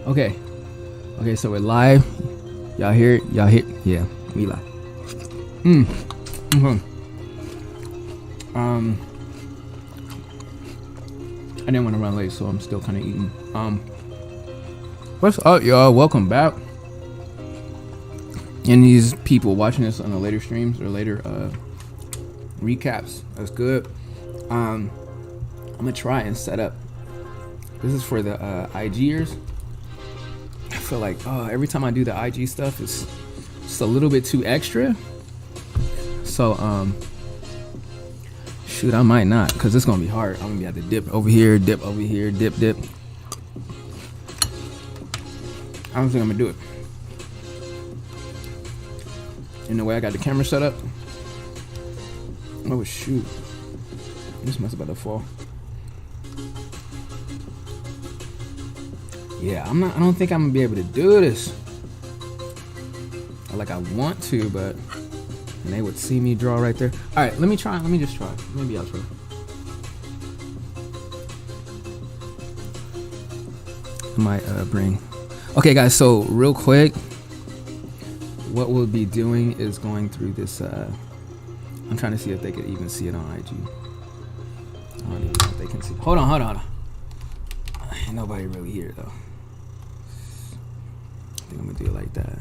Okay. Okay, so we're live. Y'all hear it? Y'all hear? Yeah, we live. I didn't want to run late, so I'm still kind of eating. What's up, y'all? Welcome back. And these people watching this on the later streams or later recaps, that's good. I'm gonna try and set up. This is for the IGers. I feel like every time I do the IG stuff, it's just a little bit too extra. So shoot, I might not, because it's gonna be hard. I'm gonna be have to dip over here, dip over here, dip. I don't think I'm gonna do it. In the way I got the camera set up. Oh shoot, this must about to fall. Yeah, I don't think I'm gonna be able to do this. Like I want to, but they would see me draw right there. All right, let me try. Let me just try. Maybe I'll try. I might bring. Okay, guys. So real quick, what we'll be doing is going through this. I'm trying to see if they could even see it on IG. I don't even know if they can see. Hold on. Ain't nobody really here though. I think I'm gonna do it like that.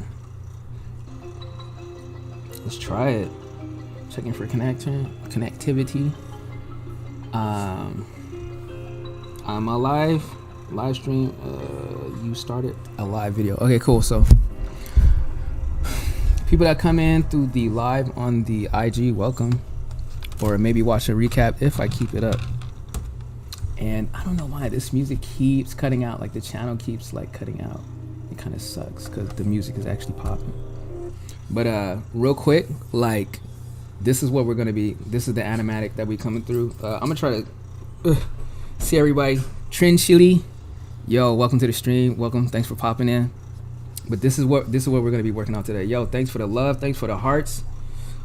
Let's try it. Checking for connectivity. I'm a live stream. You started a live video. Okay, cool. So people that come in through the live on the IG, welcome. Or maybe watch a recap if I keep it up. And I don't know why this music keeps cutting out. Like the channel keeps like cutting out. It kind of sucks because the music is actually popping. But real quick, like this is what we're gonna be. This is the animatic that we coming through. I'm gonna try to see everybody. Trend Chili, yo, welcome to the stream. Welcome, thanks for popping in. But this is what we're gonna be working on today. Yo, thanks for the love, thanks for the hearts.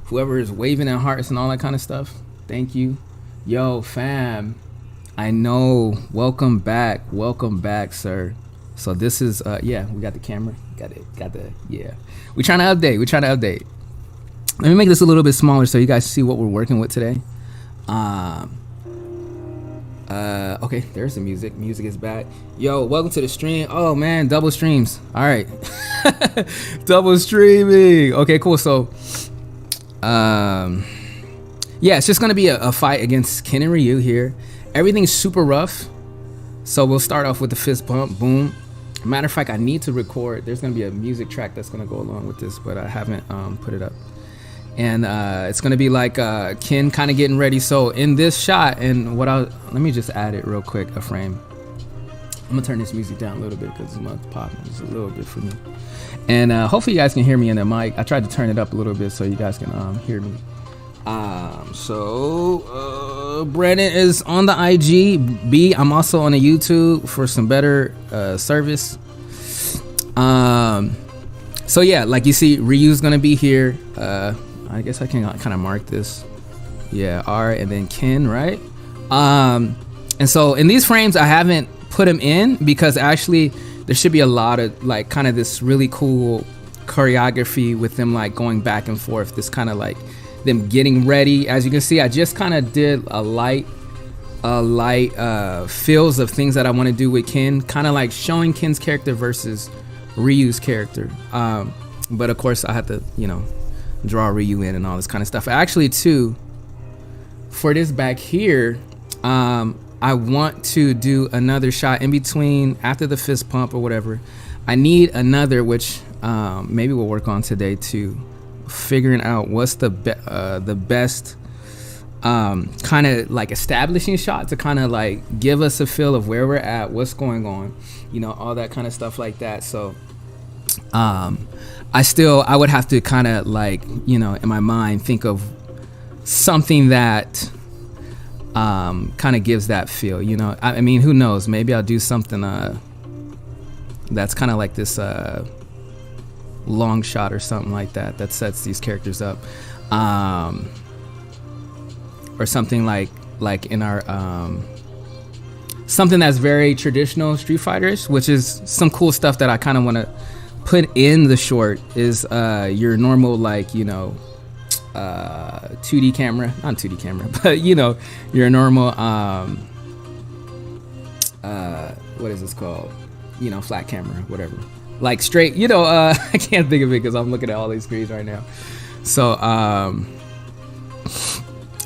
Whoever is waving at hearts and all that kind of stuff, thank you. Yo, fam, I know. Welcome back, sir. So this is yeah, we got the camera, got the yeah. We're trying to update. Let me make this a little bit smaller so you guys see what we're working with today. Okay, there's the music. Music is back. Yo, welcome to the stream. Oh man, double streams. All right, double streaming. Okay, cool. So, yeah, it's just gonna be a fight against Ken and Ryu here. Everything's super rough, so we'll start off with the fist bump. Boom. Matter of fact, I need to record. There's gonna be a music track that's gonna go along with this, but I haven't put it up. And it's gonna be like Ken kind of getting ready. So in this shot, and let me just add it real quick, a frame. I'm gonna turn this music down a little bit because it's not popping just a little bit for me. And hopefully you guys can hear me in the mic. I tried to turn it up a little bit so you guys can hear me. So Brandon is on the IG. B, I'm also on the YouTube for some better service. So yeah, like you see, Ryu's gonna be here. I guess I can kind of mark this. Yeah, R and then Ken, right? And so in these frames, I haven't put him in because actually there should be a lot of like kind of this really cool choreography with them like going back and forth. This kind of like them getting ready. As you can see, I just kind of did a light feels of things that I want to do with Ken, kind of like showing Ken's character versus Ryu's character. But of course I have to, draw Ryu in and all this kind of stuff. Actually too, for this back here, I want to do another shot in between after the fist pump or whatever. I need another, which maybe we'll work on today too, figuring out what's the best kind of like establishing shot to kind of like give us a feel of where we're at, what's going on, all that kind of stuff like that. So I would have to kind of like, in my mind think of something that kind of gives that feel, I mean, who knows, maybe I'll do something that's kind of like this long shot or something like that sets these characters up, or something like in our something that's very traditional Street Fighter-ish, which is some cool stuff that I kind of want to put in the short. Is your normal, like, you know, 2D camera, not 2D camera, but you know, your normal what is this called, you know, flat camera, whatever, like straight, you know, I can't think of it because I'm looking at all these screens right now. So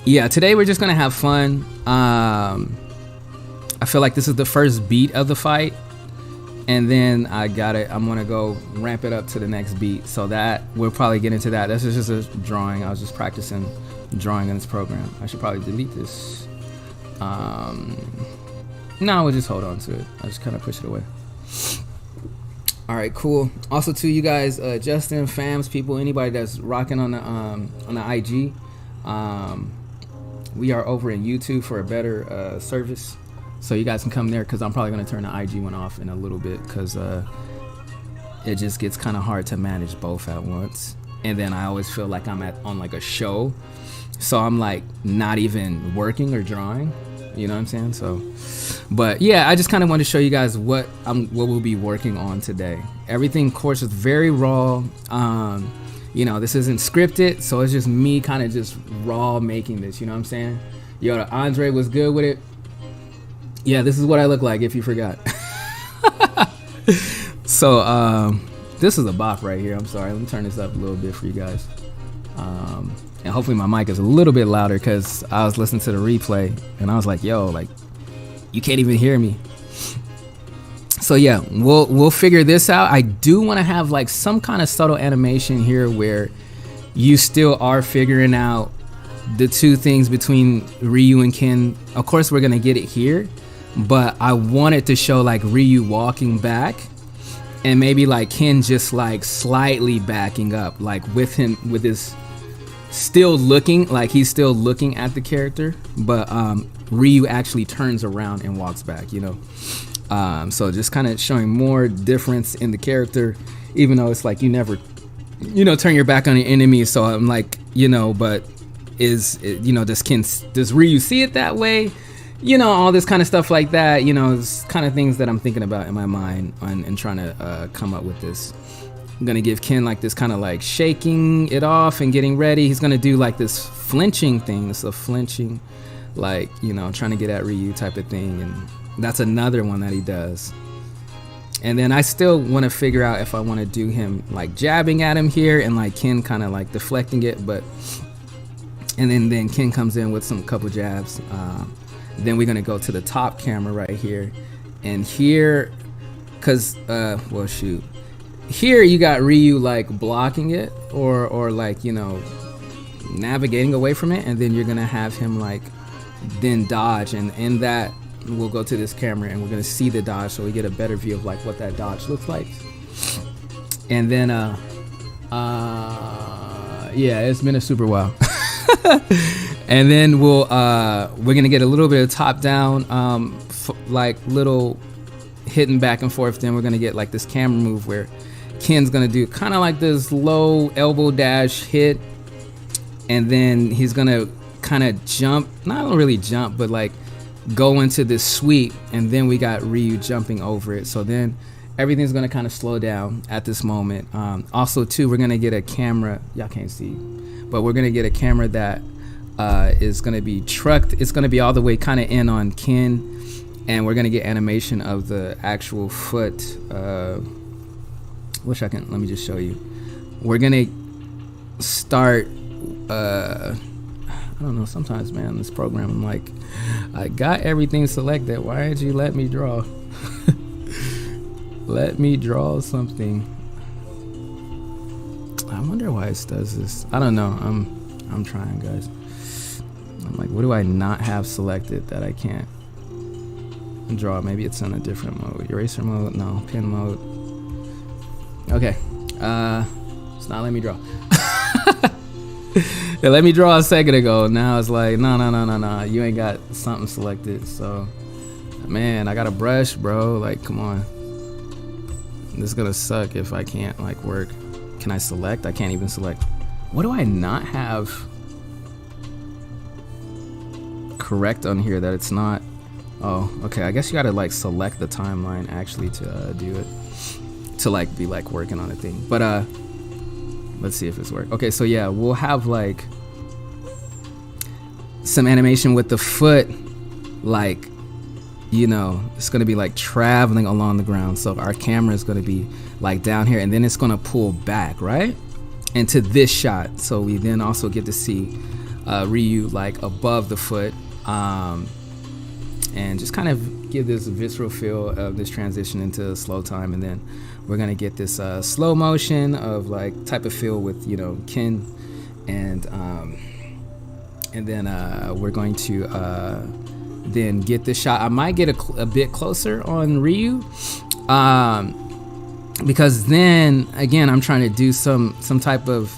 yeah, today we're just gonna have fun. I feel like this is the first beat of the fight, and then I'm gonna go ramp it up to the next beat, so that we'll probably get into that. This is just a drawing. I was just practicing drawing in this program. I should probably delete this. No, we'll just hold on to it. I'll just kind of push it away. All right, cool. Also, to you guys, Justin, fams, people, anybody that's rocking on the IG, we are over in YouTube for a better service, so you guys can come there, because I'm probably going to turn the IG one off in a little bit, because it just gets kind of hard to manage both at once. And then I always feel like I'm on like a show, so I'm like not even working or drawing, you know what I'm saying? So, but yeah, I just kind of want to show you guys what we'll be working on today. Everything, of course, is very raw. You know, this isn't scripted, so it's just me kind of just raw making this, you know what I'm saying? Yo, the Andre was good with it. Yeah, this is what I look like, if you forgot. So this is a bop right here. I'm sorry, let me turn this up a little bit for you guys, and hopefully my mic is a little bit louder, because I was listening to the replay and I was like, yo, like, you can't even hear me. So yeah, we'll figure this out. I do want to have like some kind of subtle animation here where you still are figuring out the two things between Ryu and Ken. Of course, we're gonna get it here, but I wanted to show like Ryu walking back, and maybe like Ken just like slightly backing up, like with him, with his still looking, like he's still looking at the character, but Ryu actually turns around and walks back, you know. So just kind of showing more difference in the character, even though it's like you never, you know, turn your back on the enemy. So I'm like, you know, but you know, does Ryu see it that way? You know, all this kind of stuff like that, you know, it's kind of things that I'm thinking about in my mind and trying to come up with this. I'm gonna give Ken like this kind of like shaking it off and getting ready. He's gonna do like this flinching thing. It's a flinching, like, you know, trying to get at Ryu type of thing, and that's another one that he does. And then I still want to figure out if I want to do him like jabbing at him here and like Ken kind of like deflecting it, but and then Ken comes in with some couple jabs. Then we're gonna go to the top camera right here, and here, cause well, shoot, here you got Ryu like blocking it or like, you know, navigating away from it, and then you're gonna have him like then dodge, and in that we'll go to this camera and we're gonna see the dodge, so we get a better view of like what that dodge looks like. And then yeah, it's been a super while. And then we're gonna get a little bit of top down, like little hitting back and forth. Then we're gonna get like this camera move where Ken's gonna do kind of like this low elbow dash hit, and then he's gonna kind of jump, not really jump, but like go into this sweep, and then we got Ryu jumping over it. So then everything's gonna kind of slow down at this moment. Also too, we're gonna get a camera, y'all can't see, but we're gonna get a camera that is gonna be trucked. It's gonna be all the way kind of in on Ken, and we're gonna get animation of the actual foot. Let me just show you. We're gonna start, I don't know, sometimes, man, this program, I'm like, I got everything selected. Why didn't you let me draw? Let me draw something. I wonder why it does this. I don't know. I'm trying, guys. I'm like, what do I not have selected that I can't draw? Maybe it's in a different mode. Eraser mode? No. Pen mode. Okay. It's not letting me draw. It let me draw a second ago. Now it's like, no. You ain't got something selected. So, man, I got a brush, bro. Like, come on. This is gonna suck if I can't like work. Can I select? I can't even select. What do I not have correct on here that it's not Oh, okay. I guess you gotta like select the timeline actually to do it, to like be like working on a thing. But let's see if it's work. Okay, so yeah, we'll have like some animation with the foot, like, you know, it's gonna be like traveling along the ground. So our camera is gonna be like down here, and then it's gonna pull back, right, into this shot. So we then also get to see Ryu like above the foot, and just kind of give this visceral feel of this transition into slow time. And then we're gonna get this slow motion of like type of feel with, you know, Ken, and then we're going to then get this shot. I might get a bit closer on Ryu, because then again I'm trying to do some type of,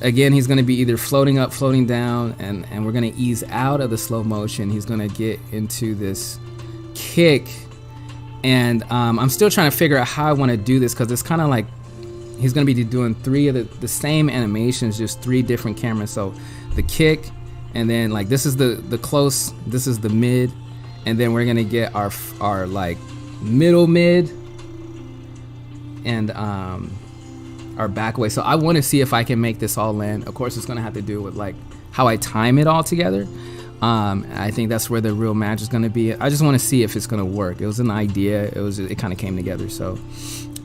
again, he's going to be either floating up, floating down, and we're going to ease out of the slow motion. He's going to get into this kick, and I'm still trying to figure out how I want to do this, because it's kind of like he's going to be doing three of the same animations, just three different cameras. So the kick, and then like this is the close, this is the mid, and then we're going to get our like middle mid, and our back away. So I want to see if I can make this all land. Of course, it's going to have to do with like how I time it all together. I think that's where the real magic is going to be. I just want to see if it's going to work. It was an idea. It kind of came together. So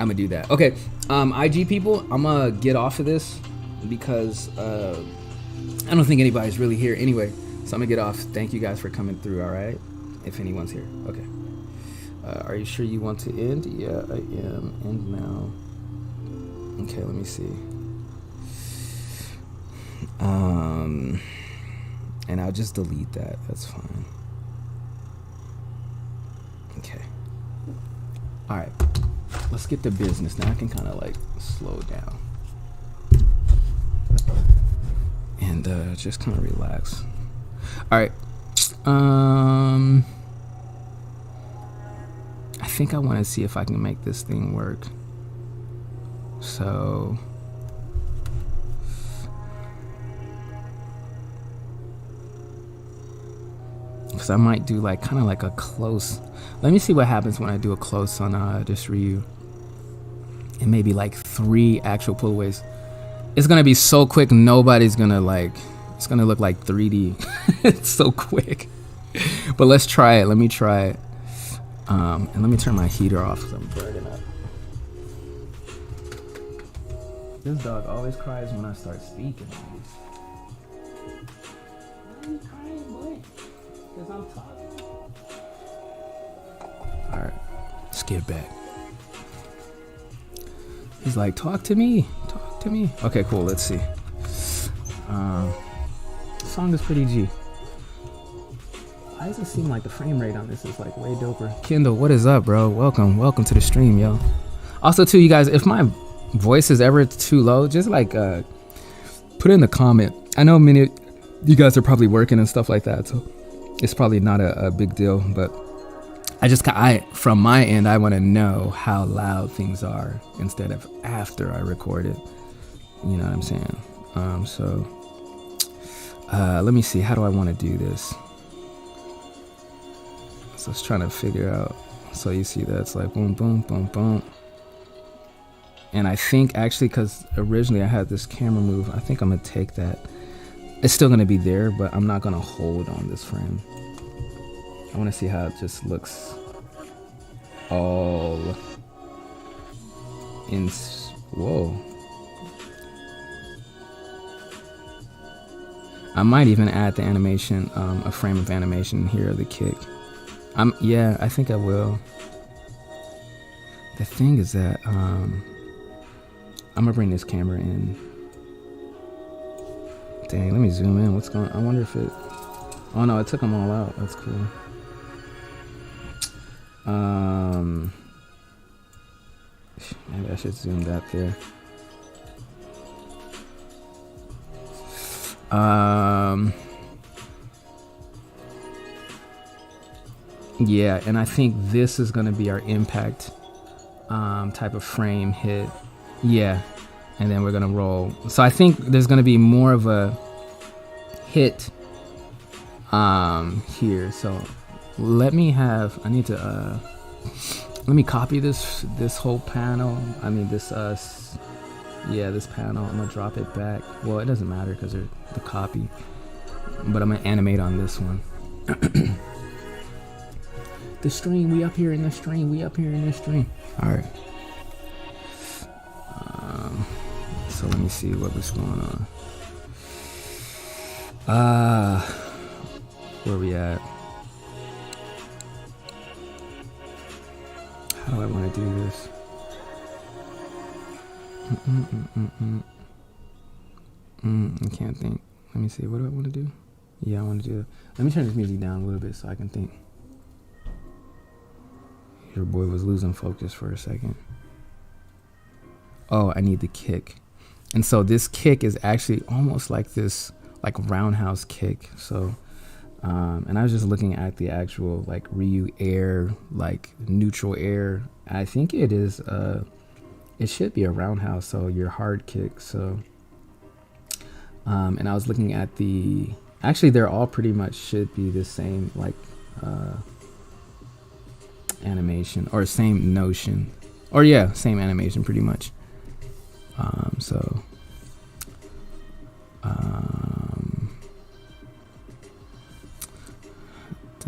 I'm gonna do that. Okay, IG people, I'm gonna get off of this because I don't think anybody's really here anyway. So I'm gonna get off. Thank you guys for coming through. All right, if anyone's here. Okay. Are you sure you want to end? Yeah, I am. End now. Okay, let me see. And I'll just delete that. That's fine. Okay. All right. Let's get to business now. I can kind of like slow down and just kind of relax. All right. I think I want to see if I can make this thing work. So because I might do like kind of like a close. Let me see what happens when I do a close on just Ryu. And maybe like 3 actual pullaways. It's gonna be so quick, nobody's gonna like, it's gonna look like 3D. It's so quick. But let's try it. Let me try it. And let me turn my heater off because I'm burning up. This dog always cries when I start speaking. Why are you crying, boy? Because I'm talking. Alright, let's get back. He's like, talk to me. Talk to me. Okay, cool. Let's see. The song is pretty G. Why does it seem like the frame rate on this is like way doper? Kendall, what is up, bro? Welcome to the stream, yo. Also, too, you guys, if my voice is ever too low, just like put it in the comment. I know many of you guys are probably working and stuff like that, so it's probably not a big deal. But from my end, I want to know how loud things are instead of after I record it. You know what I'm saying? Let me see. How do I want to do this? So I was trying to figure out. So you see that it's like boom, boom, boom, boom. And I think actually, because originally I had this camera move, I think I'm going to take that. It's still going to be there, but I'm not going to hold on this frame. I want to see how it just looks all in. Whoa. I might even add the animation, a frame of animation here, the kick. Yeah, I think I will. The thing is that I'm gonna bring this camera in. Dang, let me zoom in. What's going on? I wonder if it. Oh no, it took them all out. That's cool. Maybe I should zoom that there. Yeah, and I think this is gonna be our impact type of frame hit. Yeah, and then we're gonna roll. So I think there's gonna be more of a hit here. So let me have, I need to, let me copy this whole panel. I mean, this, yeah, this panel. I'm gonna drop it back. Well, it doesn't matter because they're the copy. But I'm gonna animate on this one. The stream, we up here in the stream. We up here in the stream. All right. So let me see what was going on. Where we at? How do I want to do this? I can't think. Let me see. What do I want to do? Yeah, I want to do. Let me turn this music down a little bit so I can think. Your boy was losing focus for a second. Oh, I need the kick. And so this kick is actually almost like this, like roundhouse kick. So, and I was just looking at the actual like Ryu air, like neutral air. I think it is, it should be a roundhouse. So your hard kick. So, and I was looking at the, actually they're all pretty much should be the same, like, animation or same notion, or yeah, same animation pretty much. So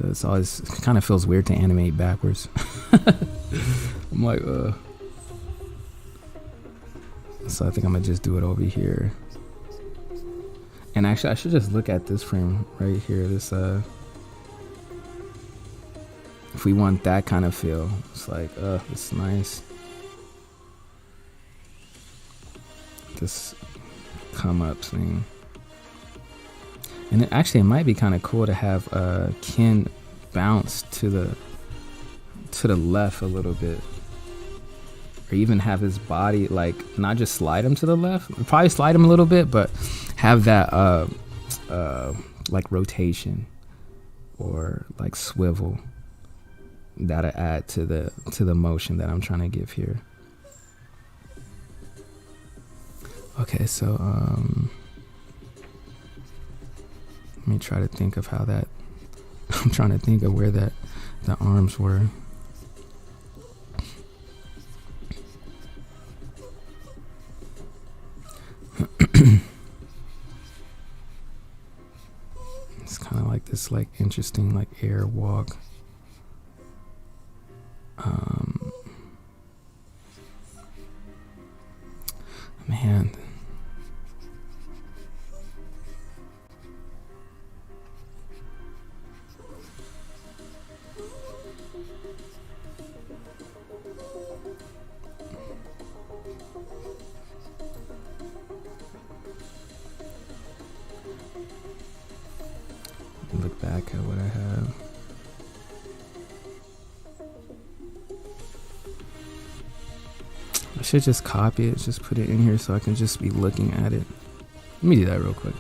it's always kind of feels weird to animate backwards. I'm like, so I think I'm gonna just do it over here. And actually, I should just look at this frame right here. This if we want that kind of feel, it's like, it's nice. This come up thing. And it might be kind of cool to have Ken bounce to the left a little bit. Or even have his body, like, not just slide him to the left. Probably slide him a little bit, but have that like rotation or like swivel. That'll add to the motion that I'm trying to give here. Okay, so let me try to think of how that. I'm trying to think of where the arms were. It's kind of like this, like, interesting, like, air walk. Man. Look back at what I have. I should just copy it, just put it in here so I can just be looking at it. Let me do that real quick.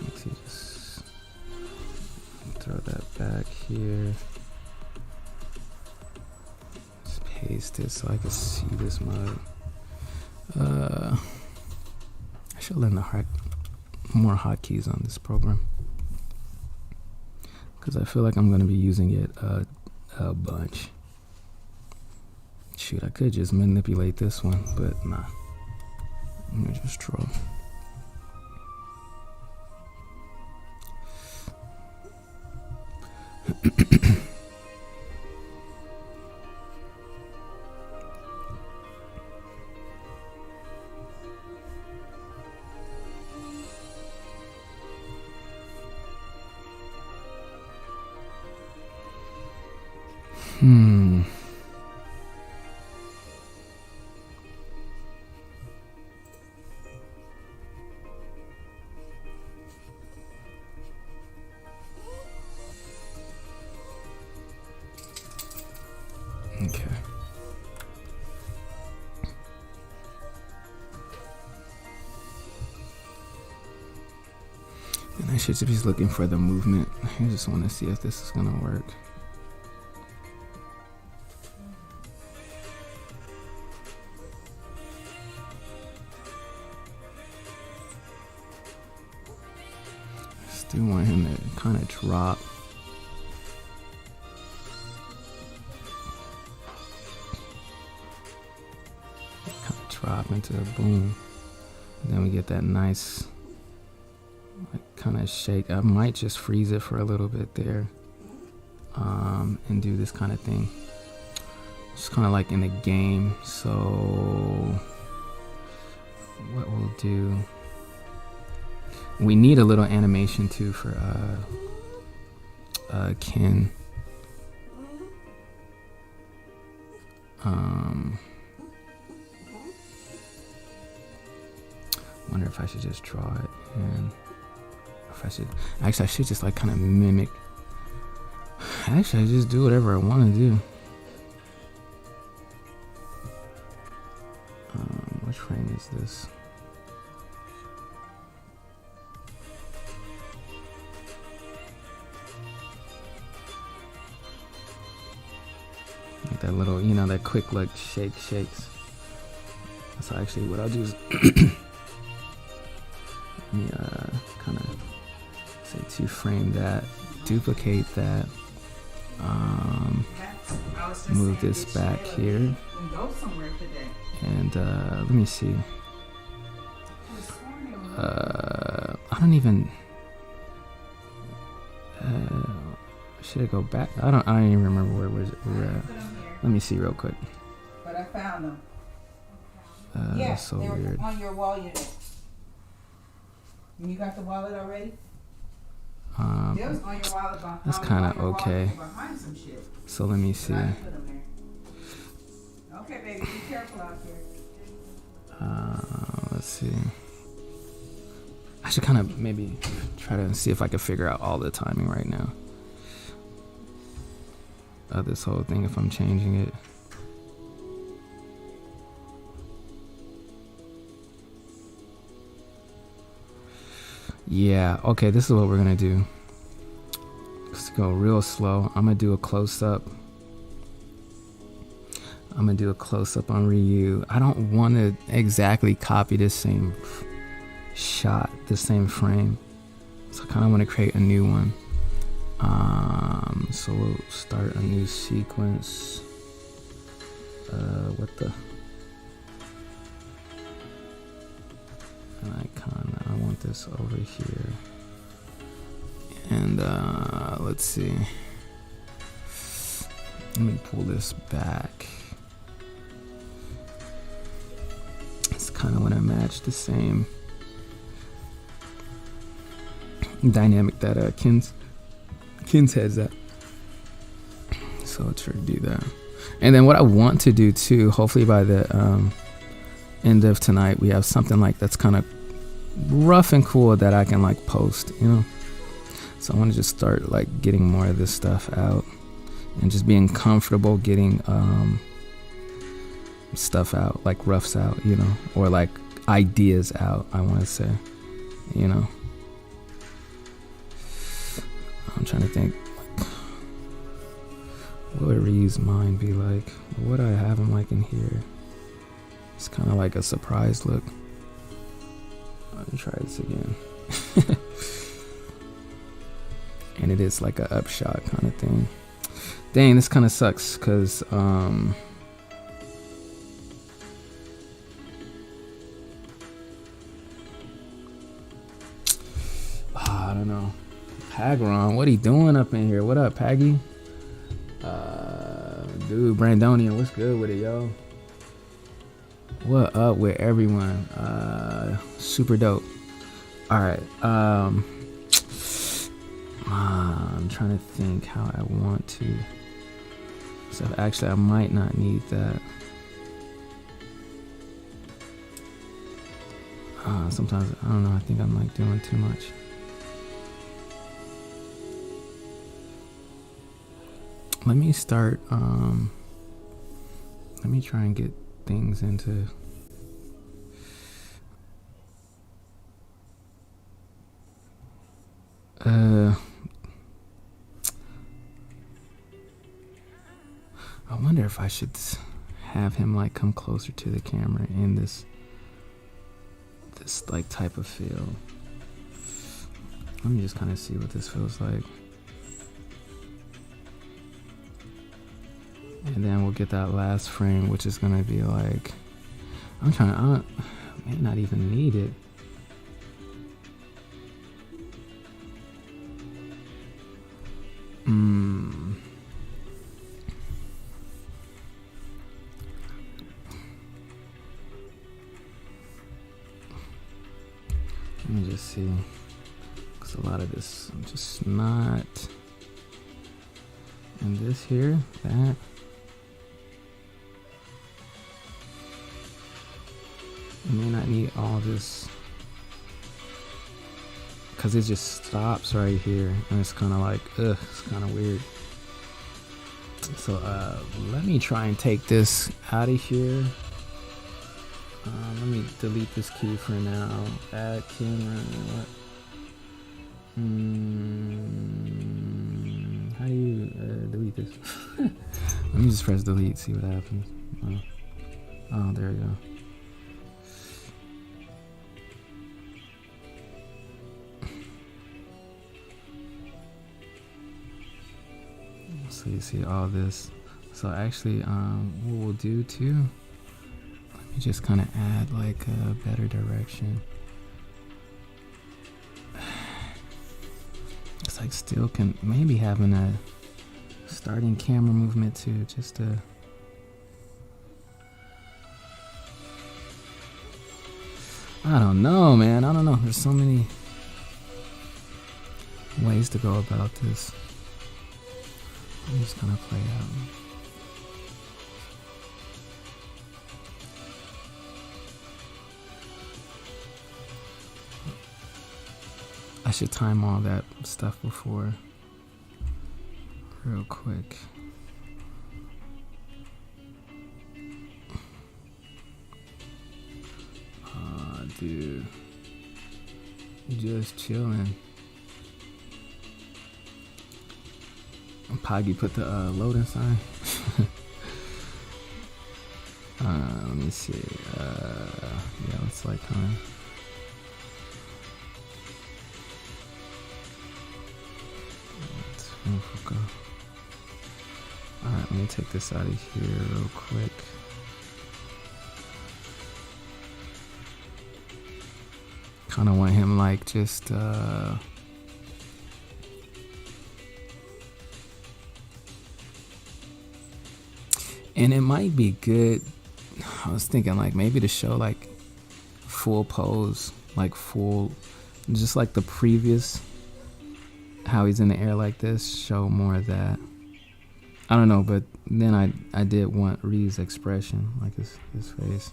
Let's see, just throw that back here. Just paste it so I can see this mug. I should learn more hotkeys on this program because I feel like I'm going to be using it a bunch. Shoot, I could just manipulate this one, but nah. Let me just draw. Okay. And I should just be looking for the movement. I just want to see if this is gonna work. Do want him to kind of drop. Kind of drop into a boom. And then we get that nice, like, kind of shake. I might just freeze it for a little bit there, and do this kind of thing. Just kind of like in the game. So what we'll do, we need a little animation too for Ken. Wonder if I should just draw it, and if I should actually, I should just like kind of mimic. Actually, I just do whatever I want to do. Which frame is this? Like that little, you know, that quick like shakes. That's actually what I'll do is let me kind of say to frame that, duplicate that, move this back here, and let me see. I don't even. Should I go back? I don't even remember where we're at. Let me see real quick. But I found them. Yeah, that's so they weird. were on your wall unit. You got the wallet already? They was on your wallet behind. That's kind of okay. Behind some shit. So let me see. Okay, baby, be careful out there. Let's see. I should kind of maybe try to see if I can figure out all the timing right now of this whole thing if I'm changing it. Yeah, okay, this is what we're gonna do. Let's go real slow. I'm gonna do a close-up. I'm gonna do a close-up on Ryu. I don't want to exactly copy this same shot, the same frame. So I kind of want to create a new one. So we'll start a new sequence. What the? I want this over here. And let's see. Let me pull this back. It's kind of want to match the same dynamic that Ken's head's at. So let's try to do that. And then what I want to do too, hopefully by the end of tonight, we have something like that's kind of rough and cool that I can like post, you know. So I want to just start like getting more of this stuff out and just being comfortable getting stuff out, like roughs out, you know, or like ideas out, I want to say, you know. I'm trying to think, like, what would Ryu's mind be like? What do I have him like in here? It's kind of like a surprise look. Let me try this again. And it is like a upshot kind of thing. Dang, this kind of sucks because I don't know. Pagron, what he doing up in here? What up, Paggy? Dude, Brandonian, what's good with it, yo? What up with everyone? Super dope. All right. I'm trying to think how I want to. So actually, I might not need that. Sometimes I don't know. I think I'm like doing too much. Let me start. Let me try and get things into. I wonder if I should have him like come closer to the camera in this like type of feel. Let me just kind of see what this feels like. And then we'll get that last frame, which is gonna be like, I may not even need it. Let me just see, because a lot of this, I'm just not, and this here, that. I may not need all this, because it just stops right here, and it's kind of like, ugh, it's kind of weird. So let me try and take this out of here. Let me delete this key for now. Add camera. How do you delete this? Let me just press delete, see what happens. Oh, there we go. So you see all this. So actually, what we'll do too, let me just kind of add like a better direction. It's like still can maybe having a starting camera movement too, just to. I don't know, man. I don't know. There's so many ways to go about this. I'm just gonna play out. I should time all that stuff before, real quick. Dude, just chilling. Poggy put the loading sign. Let me see. Yeah, let's like kind of. Alright, let me take this out of here real quick. Kind of want him like just and it might be good. I was thinking like maybe to show like full pose, like full, just like the previous, how he's in the air like this, show more of that. I don't know, but then I did want Ree's expression, like his face.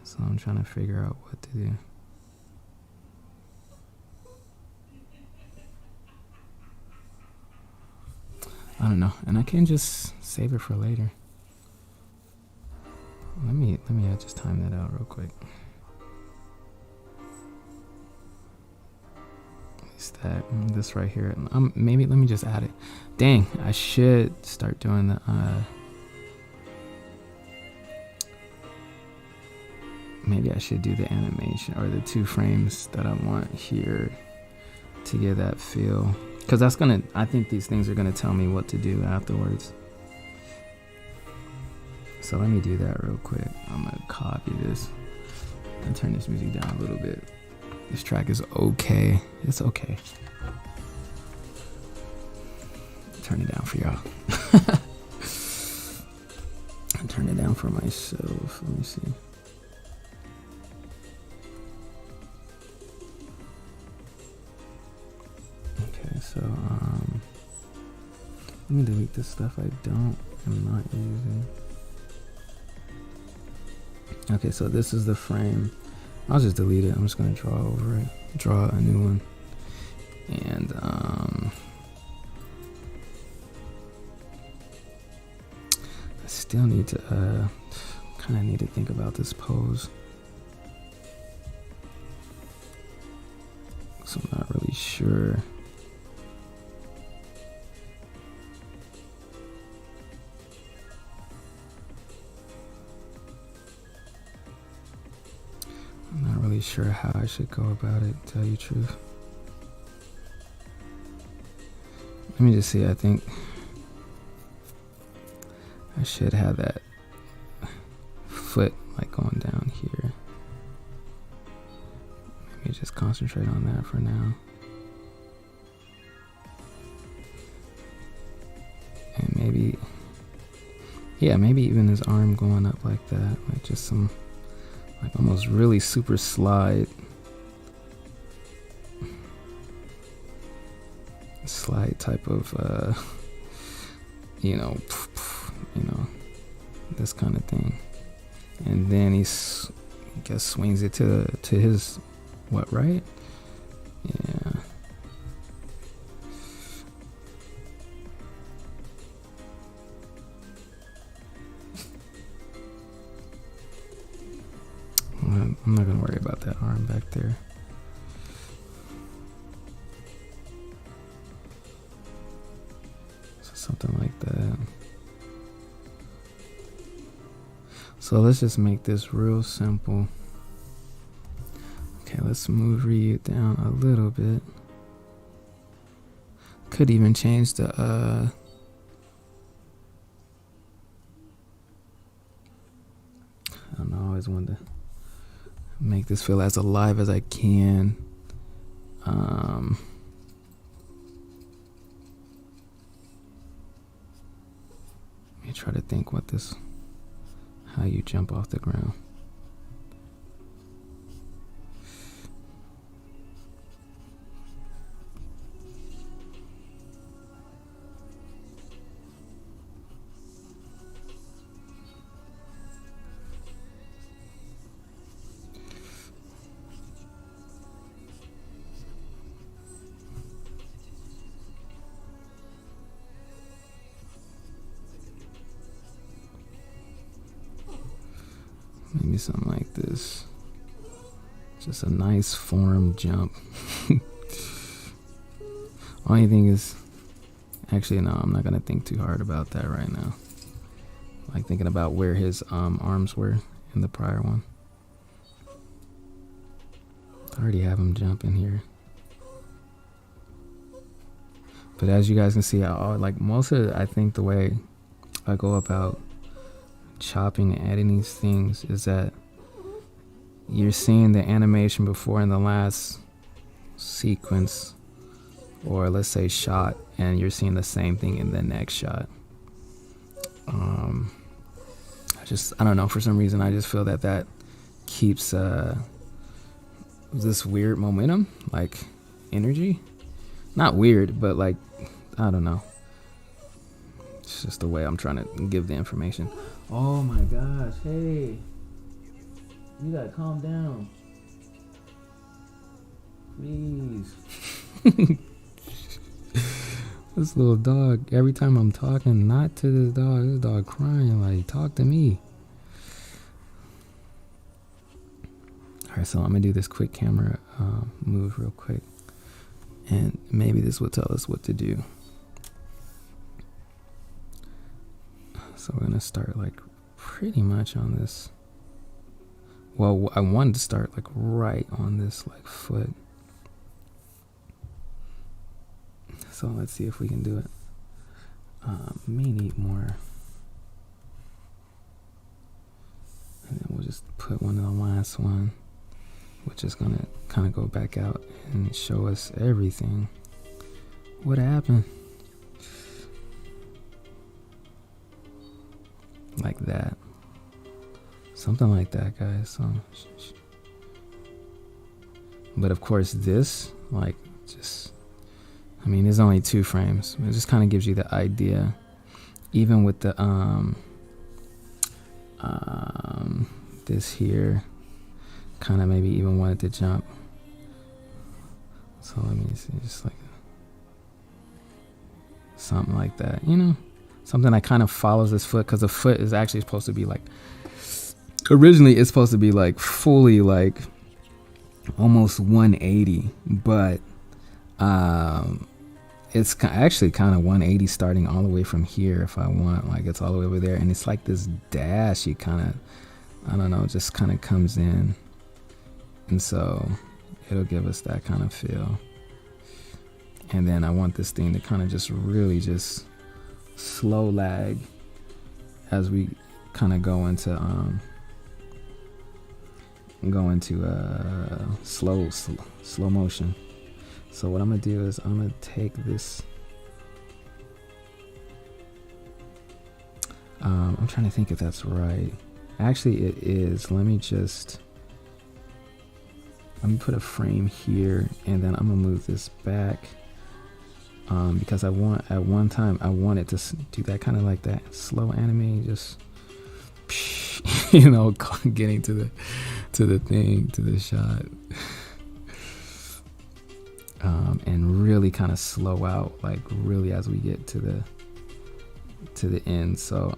So I'm trying to figure out what to do. I don't know, and I can just save it for later. Let me just time that out real quick. That this right here. Maybe let me just add it. Dang, I should start doing the maybe I should do the animation or the 2 frames that I want here to get that feel, because that's gonna, I think these things are gonna tell me what to do afterwards. So let me do that real quick. I'm gonna copy this and turn this music down a little bit. This track is okay. It's okay. Turn it down for y'all. Turn it down for myself. Let me see. Okay, so let me delete this stuff I'm not using. Okay, so this is the frame. I'll just delete it. I'm just gonna draw over it, draw a new one, and I still need to kind of need to think about this pose. So I'm not really sure. Sure how I should go about it, to tell you the truth. Let me just see. I think I should have that foot like going down here. Maybe just concentrate on that for now. And maybe, yeah, maybe even his arm going up like that. Like just some, like almost really super slide type of, you know, this kind of thing. And then I guess swings it to his, what, right? Yeah. I'm not gonna worry about that arm back there. So something like that. So let's just make this real simple. Okay, let's move Ryu down a little bit. Could even change the I don't know, I always wanted to make this feel as alive as I can. Let me try to think how you jump off the ground. Maybe something like this. Just a nice form jump. Only thing is, actually no, I'm not gonna think too hard about that right now. Like thinking about where his arms were in the prior one. I already have him jump in here. But as you guys can see, like most of it, I think the way I go about chopping and adding these things is that you're seeing the animation before in the last sequence, or let's say shot, and you're seeing the same thing in the next shot. I don't know, for some reason I just feel that keeps this weird momentum, like energy. Not weird, but like, I don't know. It's just the way I'm trying to give the information. Oh my gosh, hey. You gotta calm down. Please. This little dog, every time I'm talking not to this dog crying, like, talk to me. Alright, so I'm gonna do this quick camera move real quick. And maybe this will tell us what to do. So we're gonna start like pretty much on this. Well, I wanted to start like right on this like foot. So let's see if we can do it. May need more. And then we'll just put one in the last one, which is gonna kind of go back out and show us everything. What happened? Like that. Something like that, guys. So, but of course this, like, just, I mean, there's only 2 frames. It just kind of gives you the idea. Even with the this here, kind of maybe even wanted to jump. So let me see, just like something like that, you know, something that kind of follows this foot, because the foot is actually supposed to be like, originally it's supposed to be like fully like almost 180, but it's actually kind of 180 starting all the way from here if I want. Like, it's all the way over there, and it's like this dash, you kind of, I don't know, just kind of comes in, and so it'll give us that kind of feel. And then I want this thing to kind of just really just slow lag as we kind of go into slow motion. So what I'm gonna do is I'm gonna take this. I'm trying to think if that's right. Actually, it is. Let me put a frame here, and then I'm gonna move this back. Because at one time I wanted to do that kind of like that slow anime, just you know, getting to the shot, and really kind of slow out, like really as we get to the end. So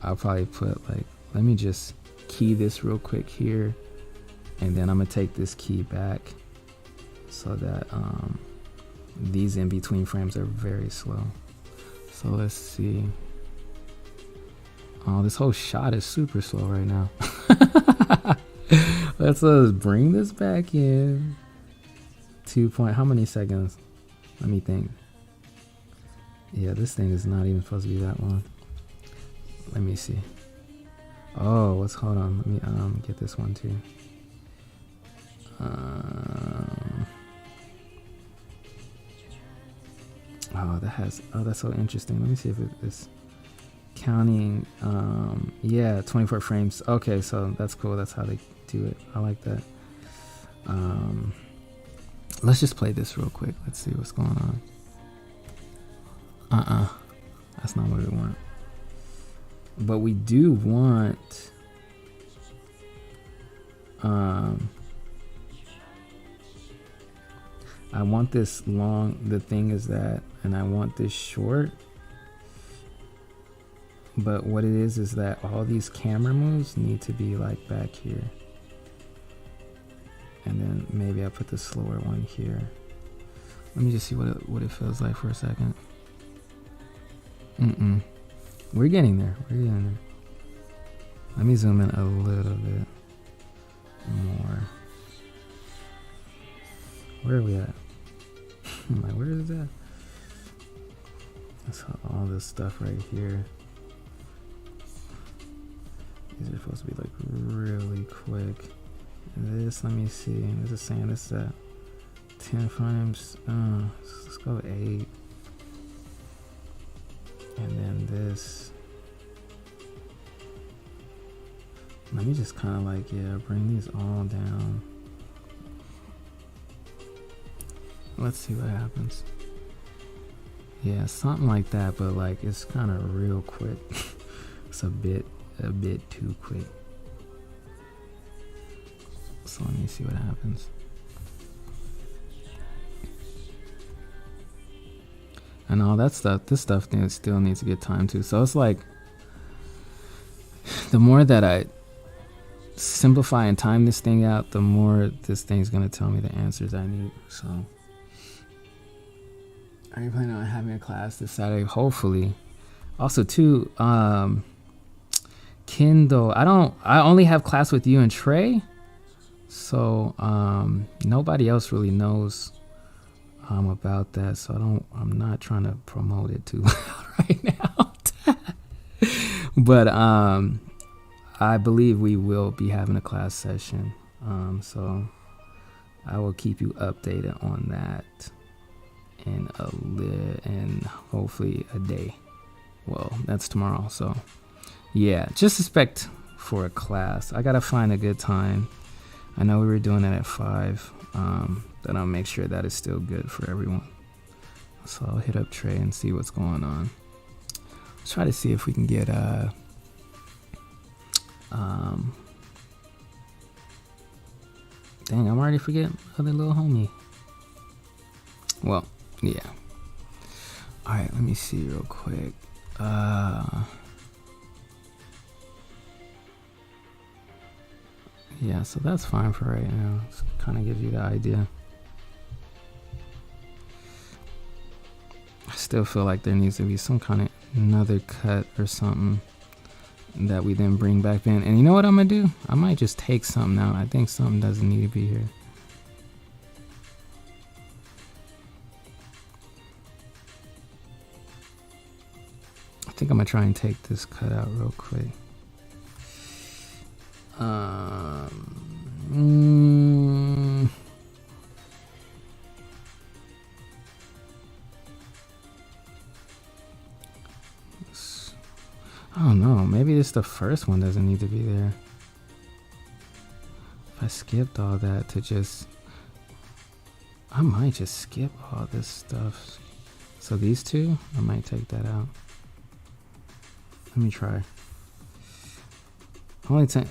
I'll probably put like, let me just key this real quick here, and then I'm gonna take this key back so that these in between frames are very slow. So let's see. Oh, this whole shot is super slow right now. Let's bring this back in. How many seconds? Let me think. Yeah, this thing is not even supposed to be that long. Let me see. Oh, hold on. Let me get this one too. That's so interesting. Let me see if it is counting. Yeah, 24 frames. Okay, so that's cool. That's how they do it. I like that. Let's just play this real quick. Let's see what's going on. That's not what we want. But we do want I want this long. The thing is that, and I want this short. But what it is that all these camera moves need to be like back here. And then maybe I'll put the slower one here. Let me just see what it feels like for a second. We're getting there. Let me zoom in a little bit more. Where are we at? I'm like, where is that? That's all this stuff right here. These are supposed to be like really quick. And this, let me see. This is saying this is at 10 frames. Let's go 8. And then this. Let me just kind of like, bring these all down. Let's see what happens. Yeah, something like that, but like it's kind of real quick. It's a bit too quick. So let me see what happens. And all that stuff, this stuff still needs to get time to. So it's like, the more that I simplify and time this thing out, the more this thing's gonna tell me the answers I need. So are you planning on having a class this Saturday? Hopefully. Also too, Kindle. I only have class with you and Trey. So nobody else really knows about that. So I'm not trying to promote it too loud right now. But I believe we will be having a class session. So I will keep you updated on that in hopefully a day. Well, that's tomorrow. So yeah, just expect for a class. I gotta find a good time. I know we were doing it at 5. Then I'll make sure that is still good for everyone. So I'll hit up Trey and see what's going on. Let's try to see if we can get dang, I'm already forgetting other little homie. Well, yeah. All right, let me see real quick. Yeah, so that's fine for right now. Just kind of gives you the idea. I still feel like there needs to be some kind of another cut or something that we then bring back in. And you know what I'm gonna do? I might just take something out. I think something doesn't need to be here. think I'm gonna try and take this cut out real quick. I don't know. Maybe it's the first one doesn't need to be there. If I skipped all that to just... I might just skip all this stuff. So these two, I might take that out. Let me try. Only 10.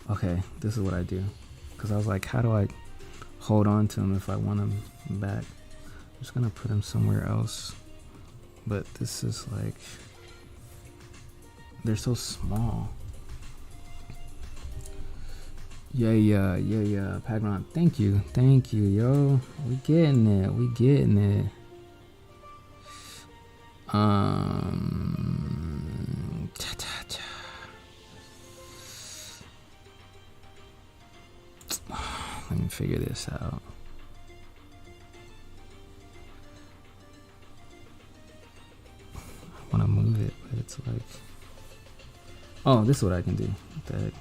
Okay, this is what I do. Because I was like, how do I hold on to them if I want them back? I'm just going to put them somewhere else. But this is like... They're so small. Yeah. Pagron, thank you, yo. We getting it. Let me figure this out. I want to move it, but it's like... Oh, this is what I can do. What the heck?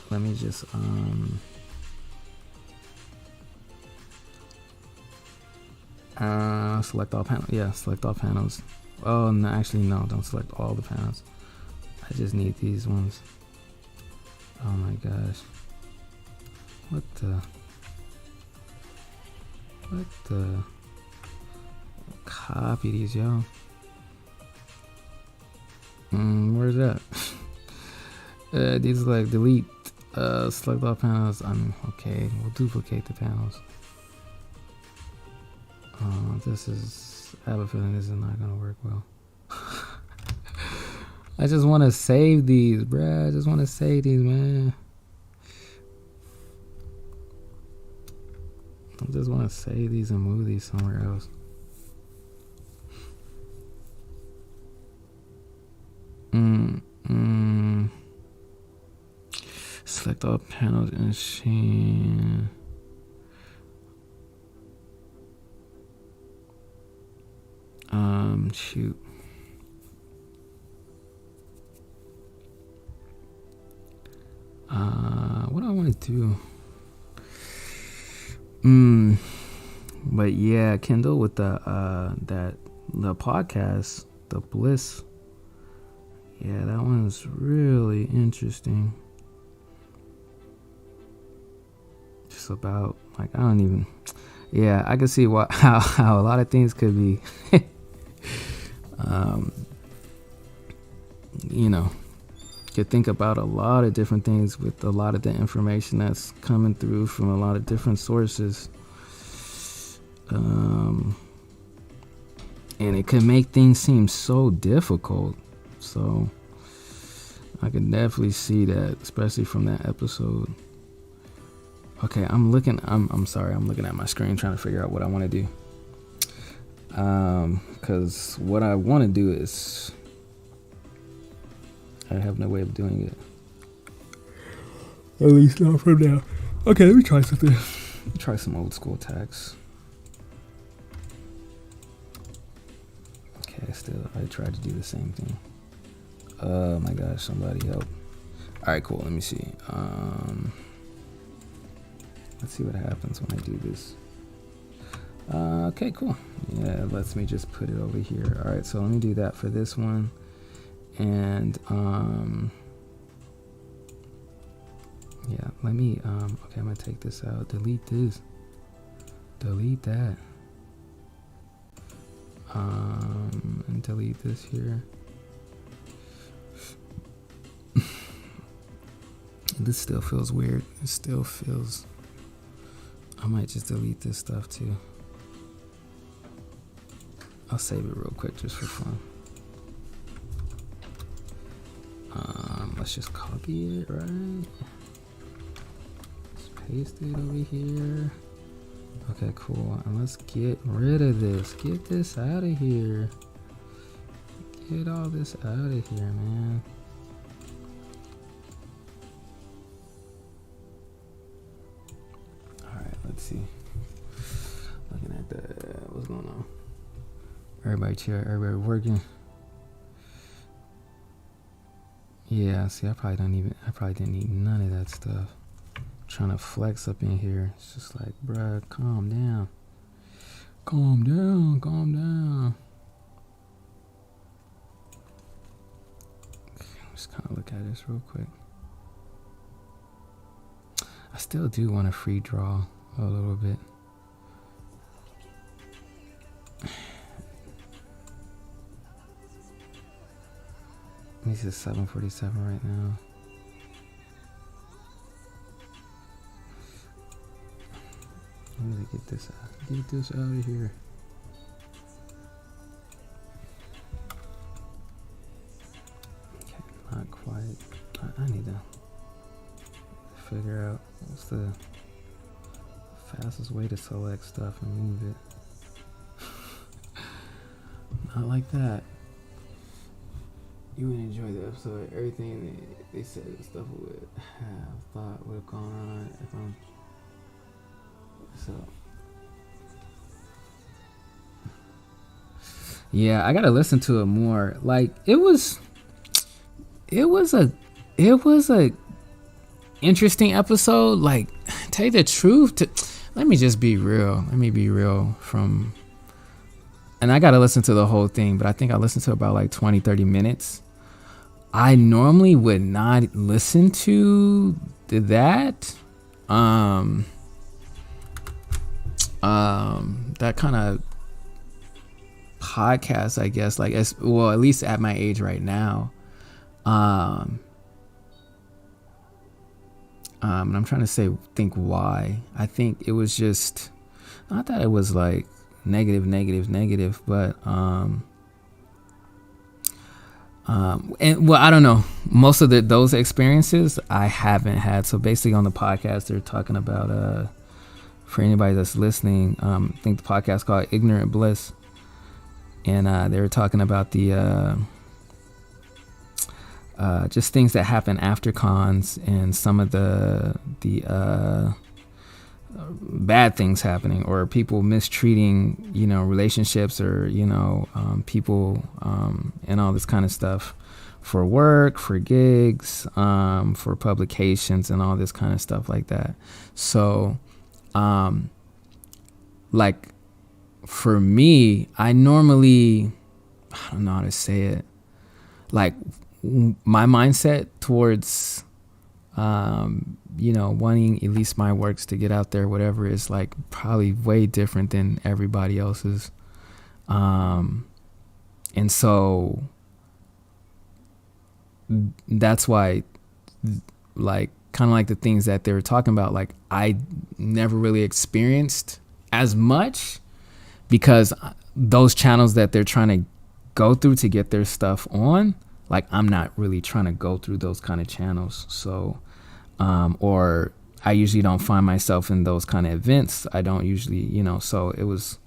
Let me just select all panels. Yeah, select all panels. Oh, no, actually no, don't select all the panels. I just need these ones. Oh my gosh. What the? Copy these, yo. Where's that? These like delete, select all panels. Okay, we'll duplicate the panels. This is, I have a feeling this is not gonna work well. I just want to save these, bruh. I just want to save these, man. I just want to save these and move these somewhere else. Select all panels and scene. Shoot. What do I want to do? But yeah, Kindle with the podcast, the Bliss. Yeah, that one's really interesting. Just about like I don't even. Yeah, I can see how a lot of things could be. You know, could think about a lot of different things with a lot of the information that's coming through from a lot of different sources. And it could make things seem so difficult. So I can definitely see that, especially from that episode. Okay, I'm sorry, I'm looking at my screen trying to figure out what I want to do. Because what I want to do is, I have no way of doing it. At least not from now. Okay, let me try something. Let me try some old school tags. Okay, I tried to do the same thing. Oh my gosh, somebody help. Alright, cool, let me see. Let's see what happens when I do this. Okay, cool. Yeah, it lets me just put it over here. Alright, so let me do that for this one. And yeah, let me okay, I'm gonna take this out, delete this, delete that, and delete this here. This still feels weird. It still feels, I might just delete this stuff too. I'll save it real quick just for fun. Let's just copy it, right? Let's paste it over here. Okay, cool. And let's get rid of this. Get this out of here. Get all this out of here, man. Alright, let's see. Looking at the, what's going on? Everybody chill. Everybody working. Yeah, see, I probably didn't need none of that stuff. Trying to flex up in here. It's just like, bruh, calm down. Calm down. Just kind of look at this real quick. I still do want to free draw a little bit. This is 7:47 right now. I'm gonna get this out of here. Okay, not quite. I need to figure out what's the fastest way to select stuff and move it. Not like that. You would enjoy the episode. Everything they said, stuff would have thought would have gone on if I'm so. Yeah, I gotta listen to it more. Like it was a interesting episode. Like, tell you the truth. Let me just be real. Let me be real from. And I gotta listen to the whole thing, but I think I listened to about like 20-30 minutes. I normally would not listen to that. That kind of podcast, I guess, like well, at least at my age right now. And I'm trying to think why. I think it was just not that it was like negative, but and well, I don't know. Most of those experiences I haven't had. So basically, on the podcast, they're talking about for anybody that's listening, I think the podcast called Ignorant Bliss, and they were talking about the just things that happen after cons and some of the bad things happening, or people mistreating, relationships, or people and all this kind of stuff for work, for gigs, for publications, and all this kind of stuff like that. So like for me, I don't know how to say it, like my mindset towards wanting at least my works to get out there, whatever, is like probably way different than everybody else's. And so that's why, like, kind of like the things that they were talking about, like I never really experienced as much, because those channels that they're trying to go through to get their stuff on, like I'm not really trying to go through those kind of channels. So or I usually don't find myself in those kind of events. I don't usually, so it was,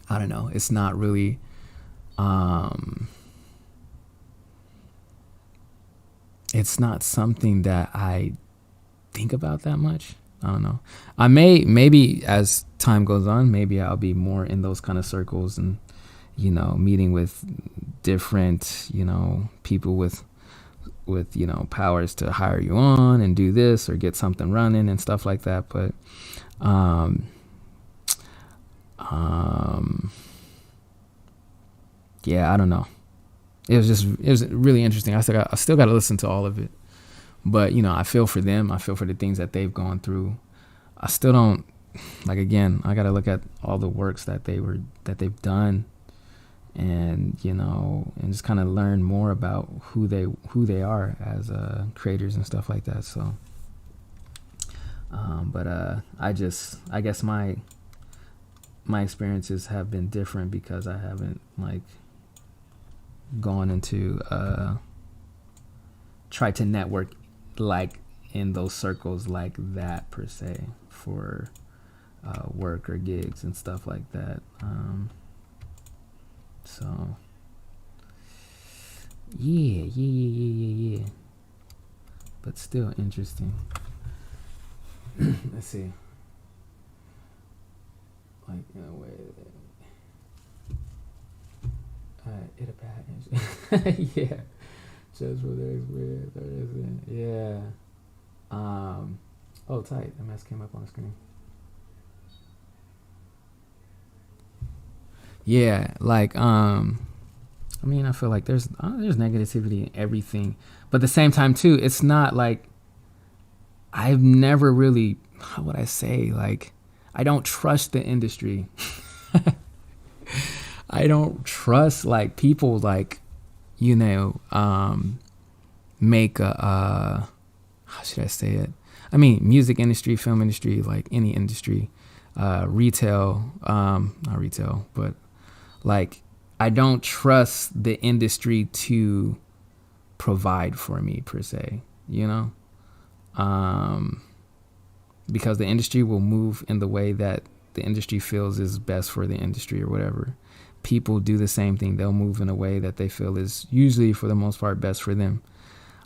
I don't know, it's not really it's not something that I think about that much. I don't know. I maybe as time goes on, maybe I'll be more in those kind of circles and, meeting with different, people with powers to hire you on and do this or get something running and stuff like that. But, yeah, I don't know. It was really interesting. I still got to listen to all of it, but I feel for them. I feel for the things that they've gone through. I still don't, like, again, I got to look at all the works that they've done, and and just kind of learn more about who they are as creators and stuff like that. So but I guess my experiences have been different because I haven't like gone into try to network like in those circles like that per se for work or gigs and stuff like that. So yeah. But still interesting. Let's see. Like, wait. it a bad energy. Yeah. Just for their experience. Yeah. Oh, tight. MS came up on the screen. Yeah, like I mean, I feel like there's negativity in everything, but at the same time too, it's not like I've never really, how would I say, like I don't trust the industry. I don't trust like people like, you know, make a how should I say it? I mean, music industry, film industry, like any industry, retail, not retail, but like I don't trust the industry to provide for me per se, you know, because the industry will move in the way that the industry feels is best for the industry or whatever. People do the same thing. They'll move in a way that they feel is usually for the most part best for them.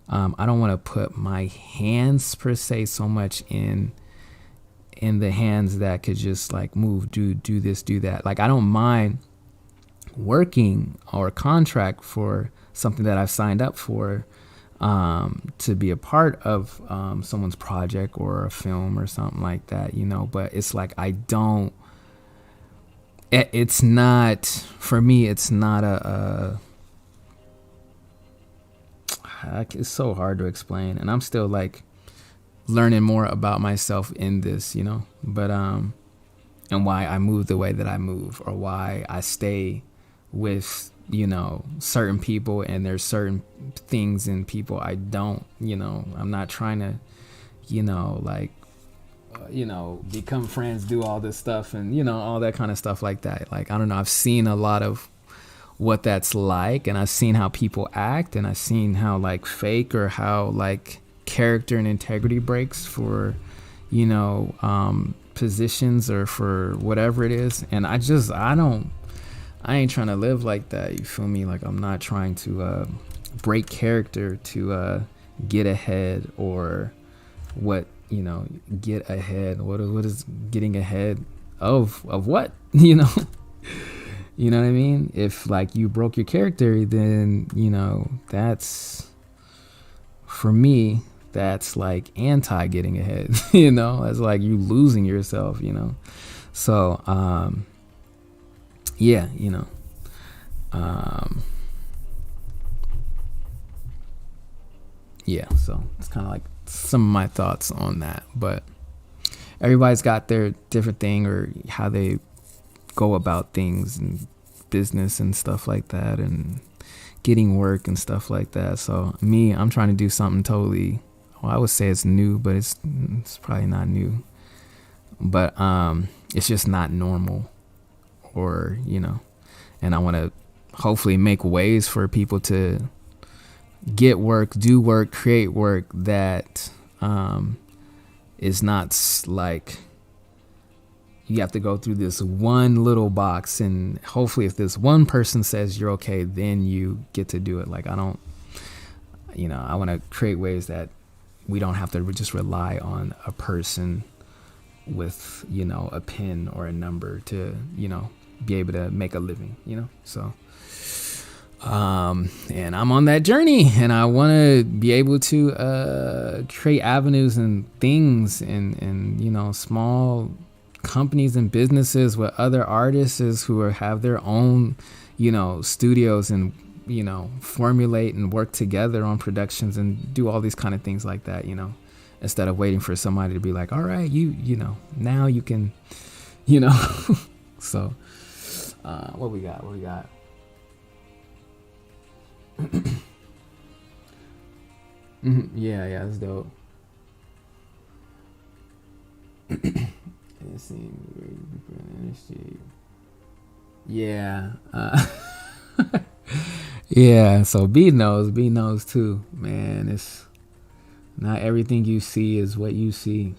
I don't want to put my hands per se so much in the hands that could just like move, do this, do that. Like I don't mind working or contract for something that I've signed up for, to be a part of someone's project or a film or something like that, you know. But it's like it's not, for me, it's not it's so hard to explain, and I'm still like learning more about myself in this, you know, but and why I move the way that I move, or why I stay with, you know, certain people, and there's certain things in people I don't, you know. I'm not trying to, you know, like you know, become friends, do all this stuff, and you know, all that kind of stuff like that. Like I don't know, I've seen a lot of what that's like, and I've seen how people act, and I've seen how like fake or how like character and integrity breaks for, you know, positions or for whatever it is. And I ain't trying to live like that, you feel me? Like I'm not trying to break character to get ahead, or what, you know, get ahead. What is getting ahead of what? You know? You know what I mean? If like you broke your character, then, you know, that's, for me, that's like anti getting ahead. You know, that's like you losing yourself, you know? So, yeah, you know, yeah, so it's kind of like some of my thoughts on that, but everybody's got their different thing, or how they go about things and business and stuff like that, and getting work and stuff like that. So me, I'm trying to do something totally, well, I would say it's new, but it's probably not new, but it's just not normal, or, you know, and I want to hopefully make ways for people to get work, do work, create work that is not like you have to go through this one little box, and hopefully if this one person says you're okay, then you get to do it. Like I don't, you know, I want to create ways that we don't have to just rely on a person with, you know, a pen or a number to, you know, be able to make a living, you know. So and I'm on that journey, and I want to be able to create avenues and things, and you know, small companies and businesses with other artists who have their own, you know, studios, and, you know, formulate and work together on productions and do all these kind of things like that, you know, instead of waiting for somebody to be like, all right, you know, now you can, you know. So what we got yeah, that's dope. It seems yeah. Yeah, so B knows too, man. It's not everything you see is what you see.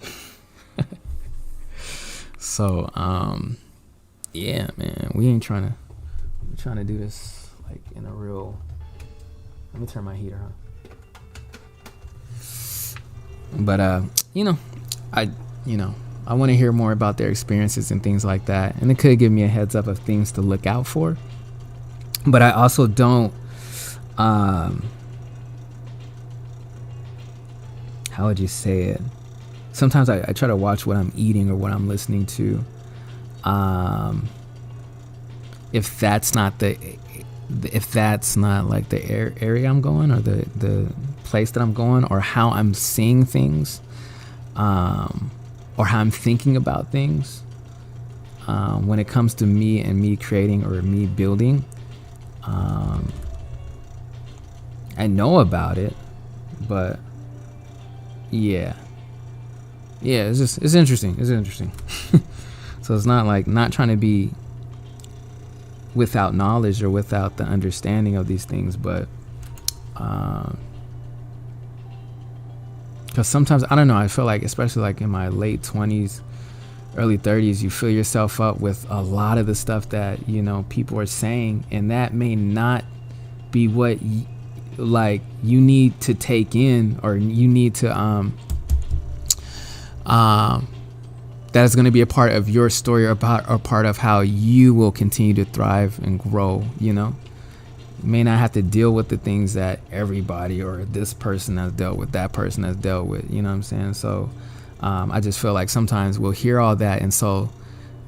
So yeah, man, we're trying to do this like in a real, let me turn my heater on. But you know, I want to hear more about their experiences and things like that, and it could give me a heads up of things to look out for. but I also don't, how would you say it? Sometimes I try to watch what I'm eating or what I'm listening to. If that's not like the area I'm going, or the place that I'm going, or how I'm seeing things, or how I'm thinking about things, when it comes to me and me creating or me building, I know about it, but yeah, it's interesting. So it's not like, not trying to be without knowledge or without the understanding of these things, but because sometimes, I don't know, I feel like, especially like in my late 20s, early 30s, you fill yourself up with a lot of the stuff that, you know, people are saying, and that may not be what like you need to take in, or you need to that is going to be a part of your story, or part of how you will continue to thrive and grow. You know, you may not have to deal with the things that everybody or this person has dealt with, that person has dealt with, you know what I'm saying? So I just feel like sometimes we'll hear all that, and so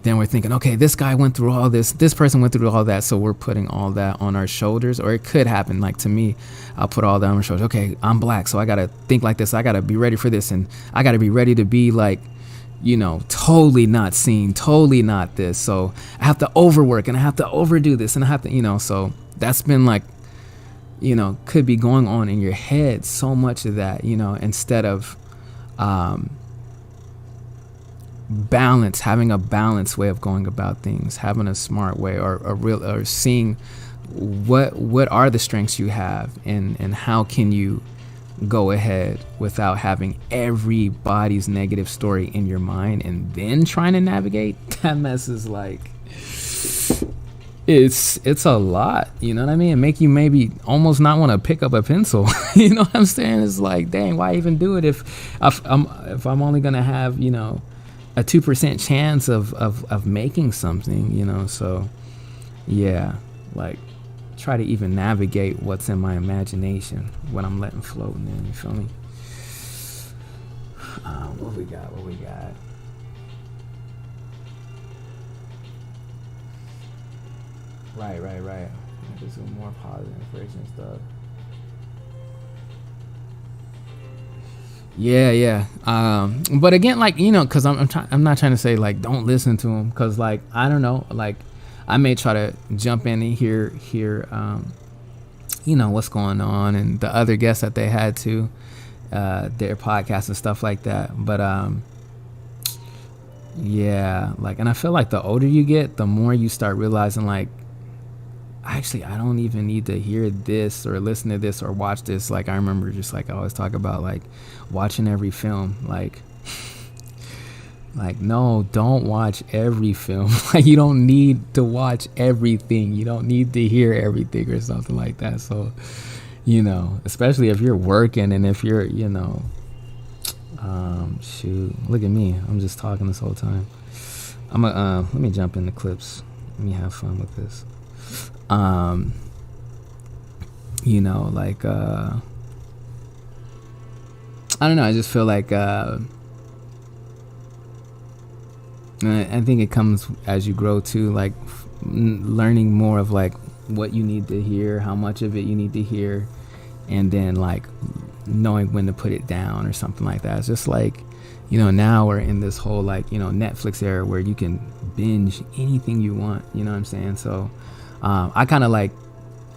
then we're thinking, okay, this guy went through all this person went through all that, so we're putting all that on our shoulders. Or it could happen, like to me, I'll put all that on my shoulders. Okay, I'm black, so I gotta think like this, I gotta be ready for this, and I gotta be ready to be like, you know, totally not seen, totally not this, so I have to overwork and I have to overdo this, and I have to, you know, so that's been like, you know, could be going on in your head, so much of that, you know, instead of balance, having a balanced way of going about things, having a smart way, or seeing what are the strengths you have, and how can you go ahead without having everybody's negative story in your mind, and then trying to navigate that mess is like, it's a lot, you know what I mean? It make you maybe almost not want to pick up a pencil. You know what I'm saying? It's like, dang, why even do it if I'm only gonna have, you know, a 2% chance of making something, you know? So yeah, like, try to even navigate what's in my imagination, what I'm letting float in, you feel me? What we got? Right. Just some more positive inspiration stuff. Yeah. But again, like, you know, because I'm not trying to say like don't listen to them, because like, I don't know, like I may try to jump in and hear you know, what's going on, and the other guests that they had to their podcasts and stuff like that. But yeah, like, and I feel like the older you get, the more you start realizing like, actually, I don't even need to hear this or listen to this or watch this. Like, I remember just like I always talk about like watching every film, like no, don't watch every film. Like, you don't need to watch everything, you don't need to hear everything or something like that. So, you know, especially if you're working, and if you're, you know, shoot, look at me, I'm just talking this whole time. I'm gonna let me jump in the clips, let me have fun with this. You know, like I don't know, I just feel like I think it comes as you grow too, like learning more of like what you need to hear, how much of it you need to hear, and then like knowing when to put it down or something like that. It's just like, you know, now we're in this whole like, you know, Netflix era where you can binge anything you want, you know what I'm saying? So I kind of like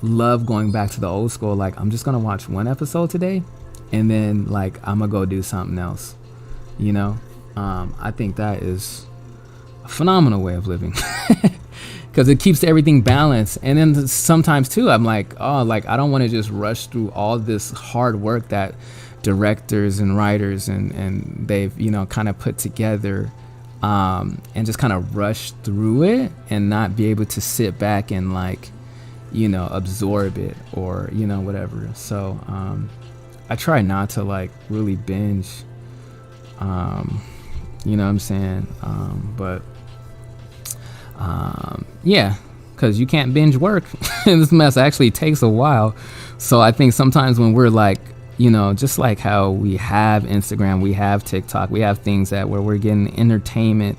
love going back to the old school, like I'm just gonna watch one episode today, and then like I'm gonna go do something else, you know? I think that is a phenomenal way of living, because it keeps everything balanced. And then sometimes too, I'm like, oh, like I don't want to just rush through all this hard work that directors and writers and they've, you know, kind of put together, and just kind of rush through it and not be able to sit back and like, you know, absorb it, or, you know, whatever. So I try not to like really binge, you know what I'm saying? But yeah, because you can't binge work. This mess actually takes a while. So I think sometimes when we're like, you know, just like how we have Instagram, we have TikTok, we have things that where we're getting entertainment,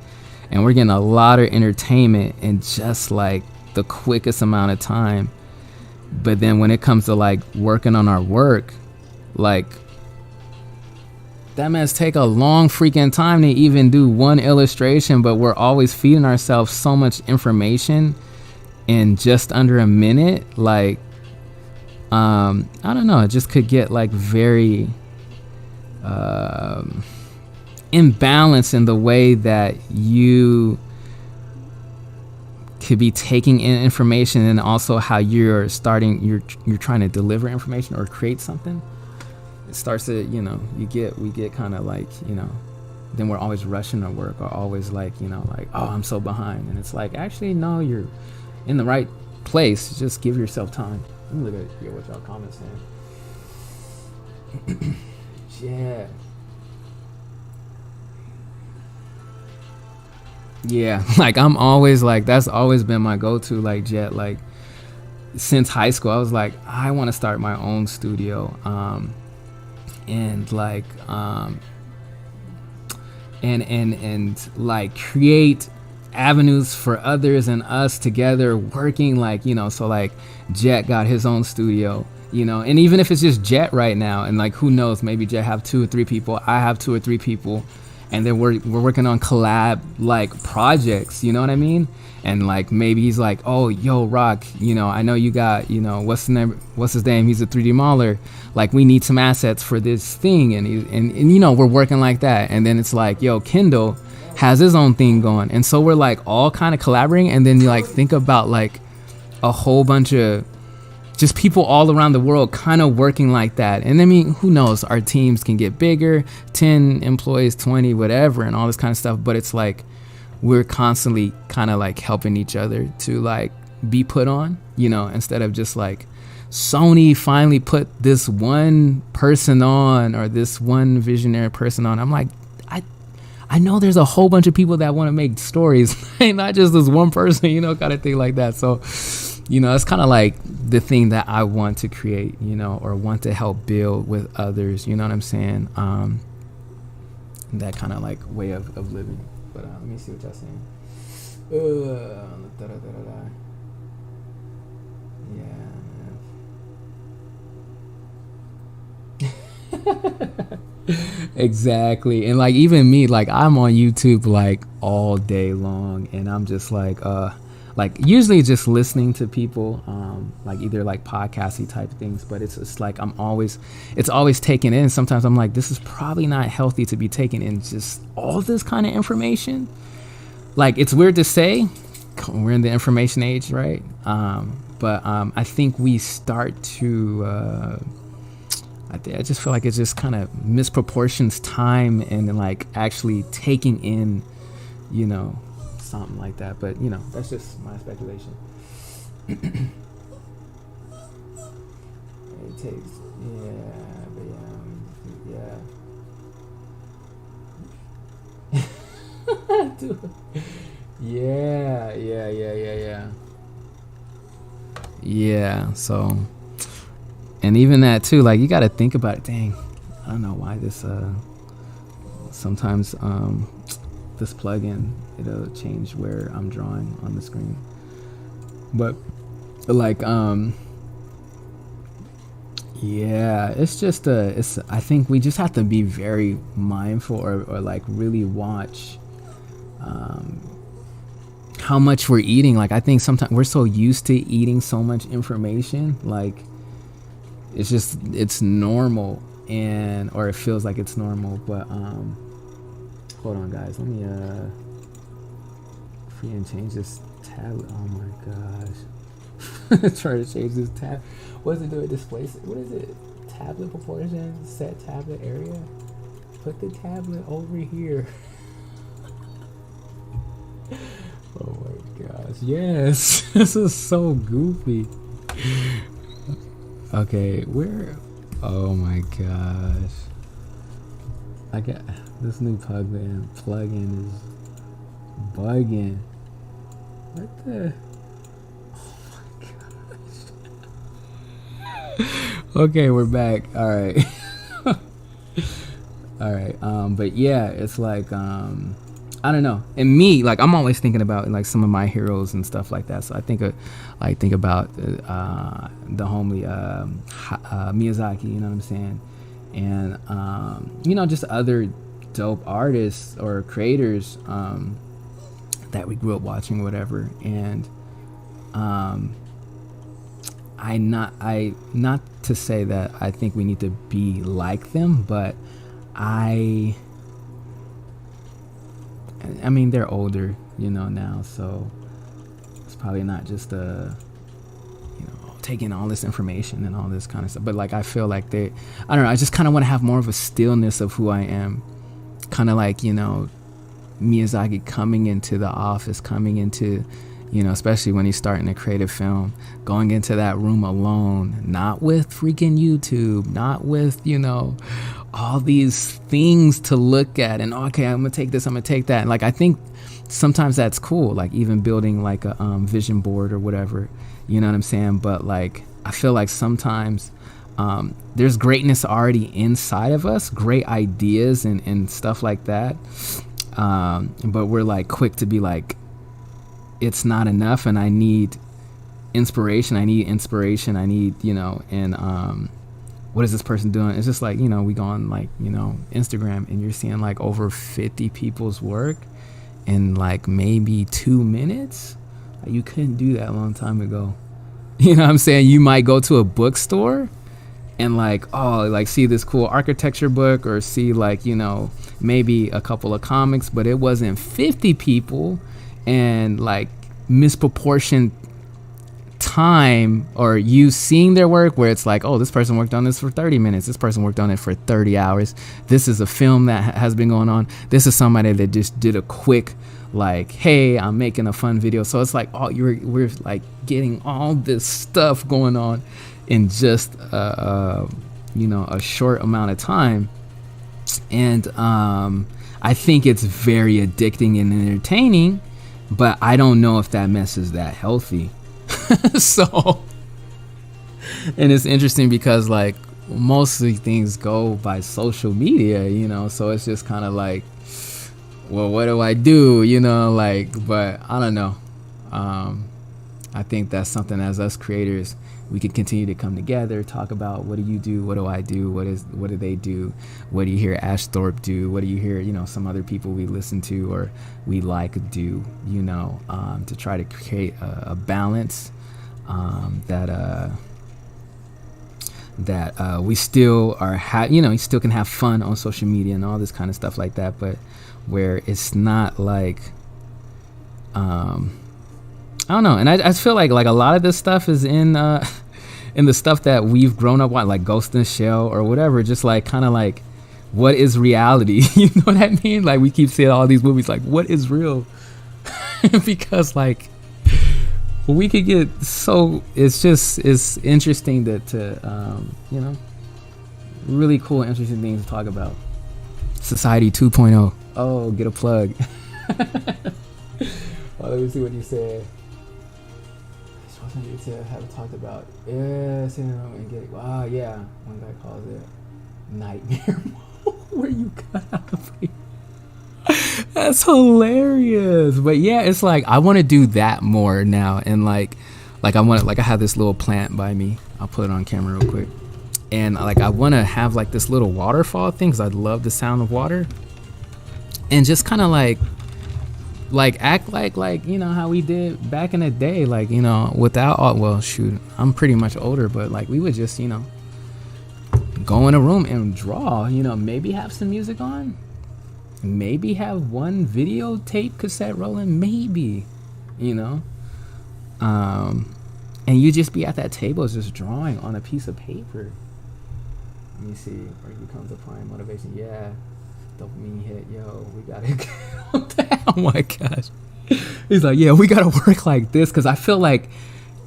and we're getting a lot of entertainment in just like the quickest amount of time. But then when it comes to like working on our work, like that must take a long freaking time to even do one illustration, but we're always feeding ourselves so much information in just under a minute. Like, I don't know, it just could get like very imbalanced in the way that you could be taking in information, and also how you're trying to deliver information or create something. It starts to, you know, we get kind of like, you know, then we're always rushing to work, or always like, you know, like, oh, I'm so behind. And it's like, actually, no, you're in the right place. Just give yourself time. Let me look at here what y'all comments saying. Yeah. Yeah, like I'm always like, that's always been my go-to, like Jet, like since high school. I was like, I want to start my own studio, and like and like create avenues for others and us together working, like, you know. So like Jet got his own studio, you know, and even if it's just Jet right now, and like who knows, maybe Jet have 2 or 3 people, I have 2 or 3 people, and then we're working on collab like projects, you know what I mean? And like maybe he's like, oh, yo, Rock, you know, I know you got, you know, what's his name, he's a 3D modeler, like we need some assets for this thing, and you know, we're working like that. And then it's like, yo, Kendall has his own thing going, and so we're like all kind of collaborating. And then you like think about like a whole bunch of just people all around the world kind of working like that. And I mean, who knows, our teams can get bigger, 10 employees, 20, whatever, and all this kind of stuff. But it's like we're constantly kind of like helping each other to like be put on, you know, instead of just like Sony finally put this one person on, or this one visionary person on. I'm like, I know there's a whole bunch of people that want to make stories, not just this one person, you know, kind of thing like that. So, you know, it's kind of like the thing that I want to create, you know, or want to help build with others, you know what I'm saying? That kind of like way of living. But let me see what y'all saying. Yeah, man. Exactly. And like even me, like I'm on YouTube like all day long, and I'm just like usually just listening to people, like either like podcasty type things, but it's like it's always taken in. Sometimes I'm like, this is probably not healthy to be taken in, just all this kind of information. Like, it's weird to say, we're in the information age, right? But I think we start to I just feel like it just kind of misproportions time and like actually taking in, you know, something like that. But you know, that's just my speculation. It takes, Dude. Yeah, so, and even that too, like you got to think about it. Dang, I don't know why this sometimes this plugin, it'll change where I'm drawing on the screen. But like yeah, it's just I think we just have to be very mindful, or like really watch how much we're eating. Like I think sometimes we're so used to eating so much information, like it's normal, and or it feels like it's normal. But hold on guys, let me freaking change this tab. Oh my gosh. Try to change this tab. What does it do? It displays, what is it? Tablet proportion, set tablet area. Put the tablet over here. Oh my gosh, yes. This is so goofy. Okay, where? Oh my gosh. I got this new plugin is bugging. What the? Okay, we're back. All right. All right. But yeah, it's like I don't know. And me, like, I'm always thinking about like some of my heroes and stuff like that. So I think about the homie Miyazaki. You know what I'm saying? And just other dope artists or creators that we grew up watching, whatever. And I not to say that I think we need to be like them, but I mean, they're older, now, so it's probably not just taking all this information and all this kind of stuff. But like, I feel like I don't know, I just kind of want to have more of a stillness of who I am. Kind of like, Miyazaki coming into the office, coming into, especially when he's starting a creative film, going into that room alone, not with freaking YouTube, not with, all these things to look at and, okay, I'm gonna take this, I'm gonna take that. And like, I think sometimes that's cool, like even building like a vision board or whatever, you know what I'm saying? But like, I feel like sometimes there's greatness already inside of us, great ideas and stuff like that. But we're like quick to be like, it's not enough, and I need inspiration. I need, and what is this person doing? It's just like, we go on like, Instagram, and you're seeing like over 50 people's work in like maybe 2 minutes. Like, you couldn't do that a long time ago. You know what I'm saying? You might go to a bookstore and like, see this cool architecture book, or see like, maybe a couple of comics, but it wasn't 50 people and like misproportioned time, or you seeing their work where it's like, oh, this person worked on this for 30 minutes, this person worked on it for 30 hours, this is a film that has been going on, this is somebody that just did a quick like, hey, I'm making a fun video. So it's like, we're like getting all this stuff going on in just a short amount of time. And I think it's very addicting and entertaining, but I don't know if that mess is that healthy. So, and it's interesting because like mostly things go by social media, so it's just kind of like, well, what do I do, but I don't know. I think that's something as us creators, we can continue to come together, talk about, what do you do, what do I do, what do they do, what do you hear Ash Thorpe do, what do you hear some other people we listen to or we like do, to try to create a balance that we still are you still can have fun on social media and all this kind of stuff like that, but where it's not like I don't know. And I feel like a lot of this stuff is in the stuff that we've grown up on, like Ghost in the Shell or whatever, just like kind of like, what is reality? You know what I mean? Like, we keep seeing all these movies like, what is real? Because like, we could get so, it's interesting to really cool, interesting things to talk about. Society 2.0. Oh, get a plug. Well, let me see what you said. You haven't talked about and get it. Wow, yeah. One guy calls it nightmare mode, where you cut out the face. That's hilarious. But yeah, it's like I want to do that more now, and like I want to, like, I have this little plant by me. I'll put it on camera real quick, and like I want to have like this little waterfall thing because I love the sound of water, and just kind of like act like how we did back in the day, like without all, well, shoot, I'm pretty much older, but like we would just go in a room and draw, maybe have some music on, maybe have one videotape cassette rolling, maybe, and you just be at that table just drawing on a piece of paper. Let me see, where becomes applying motivation. Yeah, dopamine hit, yo, we gotta get on that. Oh my gosh. He's like, yeah, we gotta work like this, because I feel like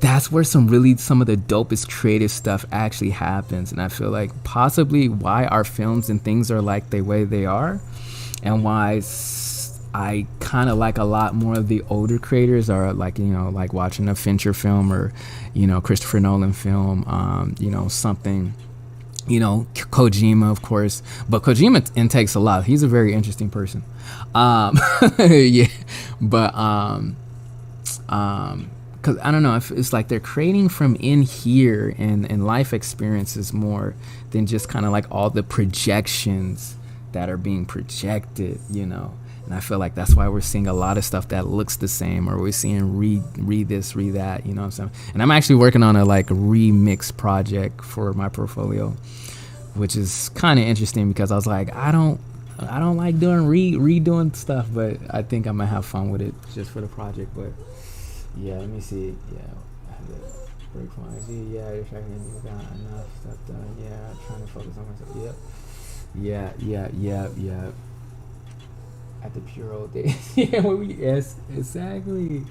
that's where some of the dopest creative stuff actually happens. And I feel like possibly why our films and things are like the way they are, and why I kind of like a lot more of the older creators, or like, you know, like watching a Fincher film, or, you know, Christopher Nolan film, you know, something, you know, Kojima, of course. But Kojima intakes a lot. He's a very interesting person. Yeah, but because I don't know, if it's like they're creating from in here, and life experiences more than just kind of like all the projections that are being projected, you know. And I feel like that's why we're seeing a lot of stuff that looks the same, or we're seeing read this, read that, you know what I'm saying? And I'm actually working on a like remix project for my portfolio, which is kind of interesting, because I was like, I don't like doing redoing stuff, but I think I'm gonna have fun with it just for the project. But yeah, let me see. Yeah, I have to break from IG. Yeah, you're trying to got enough stuff done. Yeah, trying to focus on myself. Yep. Yeah. At the pure old days. Yeah, yes, exactly.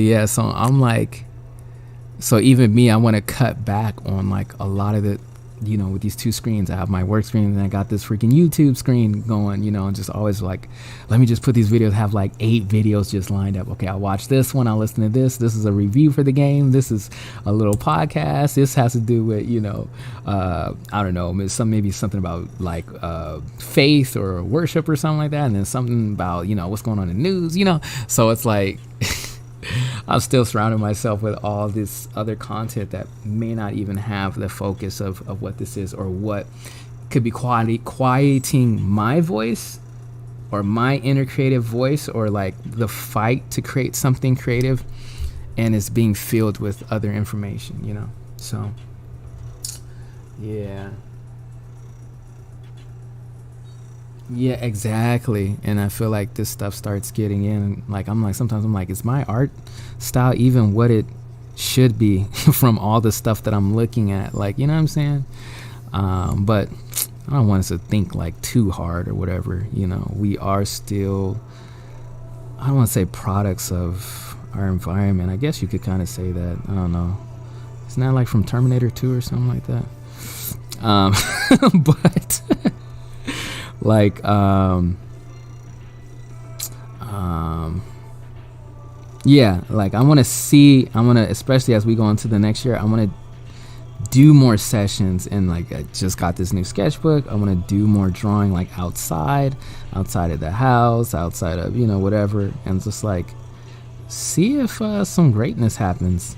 Yeah, so I'm like, so even me, I want to cut back on like a lot of the, you know, with these two screens. I have my work screen, and I got this freaking YouTube screen going, you know, and just always like, let me just put these videos, have like 8 videos just lined up. Okay, I'll watch this one, I'll listen to this is a review for the game, this is a little podcast, this has to do with, you know, I don't know, maybe something about like faith or worship or something like that, and then something about, you know, what's going on in the news, you know. So it's like I'm still surrounding myself with all this other content that may not even have the focus of what this is, or what could be quieting my voice, or my inner creative voice, or like the fight to create something creative, and it's being filled with other information, you know. So yeah, exactly. And I feel like this stuff starts getting in, like sometimes I'm like, is my art style even what it should be from all the stuff that I'm looking at, like, you know what I'm saying? But I don't want us to think like too hard or whatever, you know. We are still, I don't want to say products of our environment. I guess you could kind of say that. I don't know, isn't that like from Terminator 2 or something like that? But like yeah, like I want to, especially as we go into the next year, I want to do more sessions, and like I just got this new sketchbook. I want to do more drawing, like outside of the house, outside of, you know, whatever, and just like see if some greatness happens,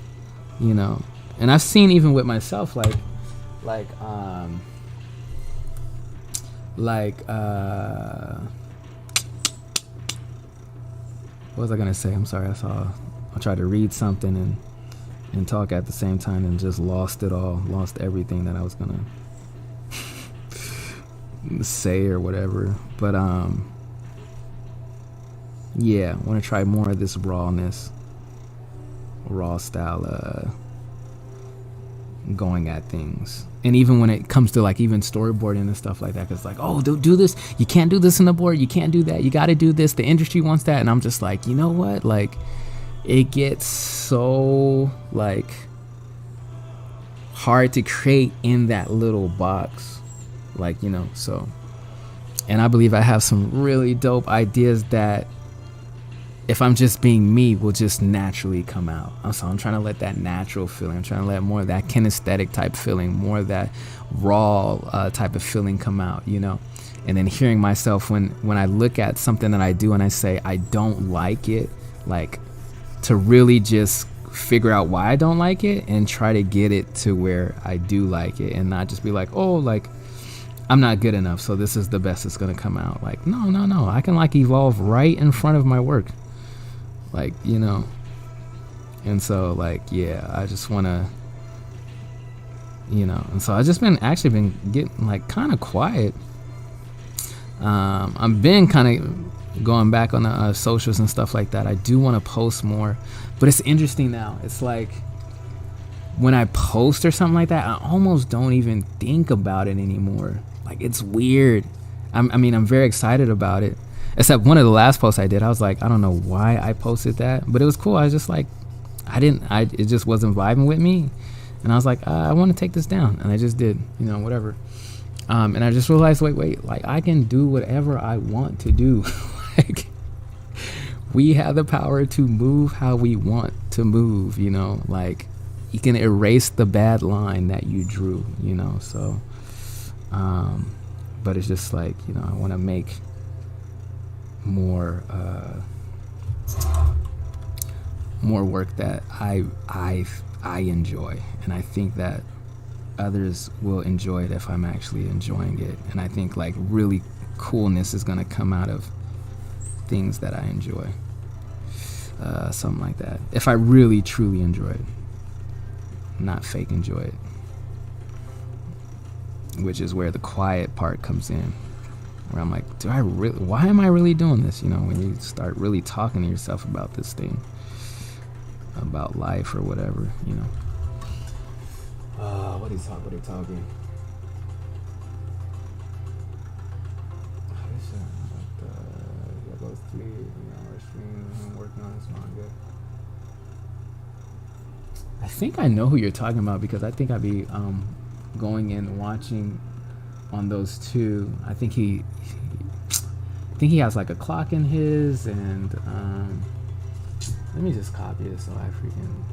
you know. And I've seen even with myself, like what was I gonna say? I'm sorry. I tried to read something and talk at the same time, and just lost everything that I was gonna say or whatever. But yeah, I want to try more of this raw style going at things. And even when it comes to like even storyboarding and stuff like that, because like, oh, don't do this, you can't do this in the board, you can't do that, you got to do this, the industry wants that. And I'm just like, you know what, like it gets so like hard to create in that little box, like, you know. So, and I believe I have some really dope ideas that, if I'm just being me, will just naturally come out. So I'm trying to let that natural feeling, I'm trying to let more of that kinesthetic type feeling, more of that raw type of feeling come out, you know. And then hearing myself when I look at something that I do and I say I don't like it, like to really just figure out why I don't like it and try to get it to where I do like it, and not just be like, oh, like I'm not good enough, so this is the best that's gonna come out. Like no, I can like evolve right in front of my work, like, you know. And so like, yeah, I just want to, you know. And so I've just been getting like kind of quiet. I've been kind of going back on the socials and stuff like that. I do want to post more, but it's interesting now. It's like when I post or something like that, I almost don't even think about it anymore. Like, it's weird. I mean, I'm very excited about it. Except one of the last posts I did, I was like, I don't know why I posted that, but it was cool. I was just like, it just wasn't vibing with me. And I was like, I want to take this down. And I just did, you know, whatever. And I just realized, wait, like I can do whatever I want to do. Like we have the power to move how we want to move, you know, like you can erase the bad line that you drew, you know, so, but it's just like, you know, I want to make more work that I enjoy, and I think that others will enjoy it if I'm actually enjoying it. And I think like really coolness is gonna come out of things that I enjoy, something like that, if I really truly enjoy it, not fake enjoy it, which is where the quiet part comes in, where I'm like, why am I really doing this? You know, when you start really talking to yourself about this thing, about life or whatever, you know. What are you talking? Goes to stream, working on his manga. I think I know who you're talking about, because I think I'd be going and watching on those two. I think he has like a clock in his, and let me just copy it so I freaking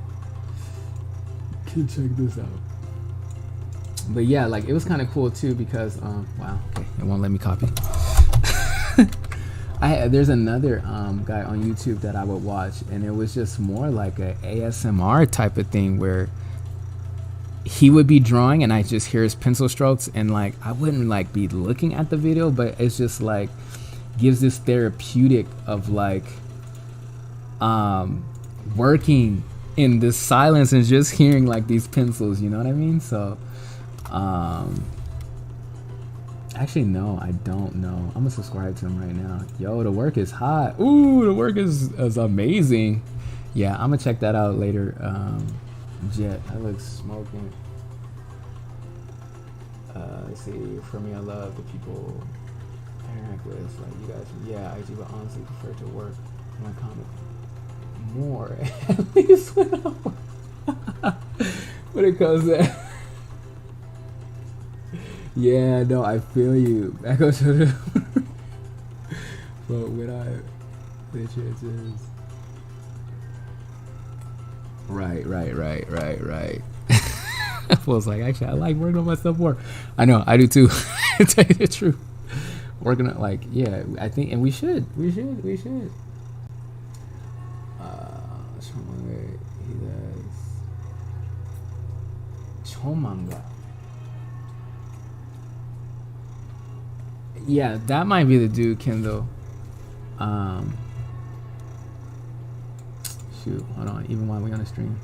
can check this out. But yeah, like it was kind of cool too, because wow, okay, it won't let me copy. There's another guy on YouTube that I would watch, and it was just more like a ASMR type of thing, where he would be drawing and I just hear his pencil strokes, and like I wouldn't like be looking at the video, but it's just like gives this therapeutic of like working in this silence and just hearing like these pencils, you know what I mean? So actually, no, I don't know. I'm gonna subscribe to him right now. Yo, the work is hot. Ooh, the work is amazing. Yeah, I'm gonna check that out later. Jet, that looks smoking. Let's see, for me, I love the people I interact with. Like you guys, yeah, I do, but honestly prefer to work in my comic more. At least when it comes to yeah, no, I feel you. That goes to the but when the chances. Right. I was like, actually, I like working on myself more. I know, I do too. To tell you the truth. Working on, like, yeah, I think, and we should. He does Chomanga. Yeah, that might be the dude, Kendall. Shoot, hold on. Even while we on the stream,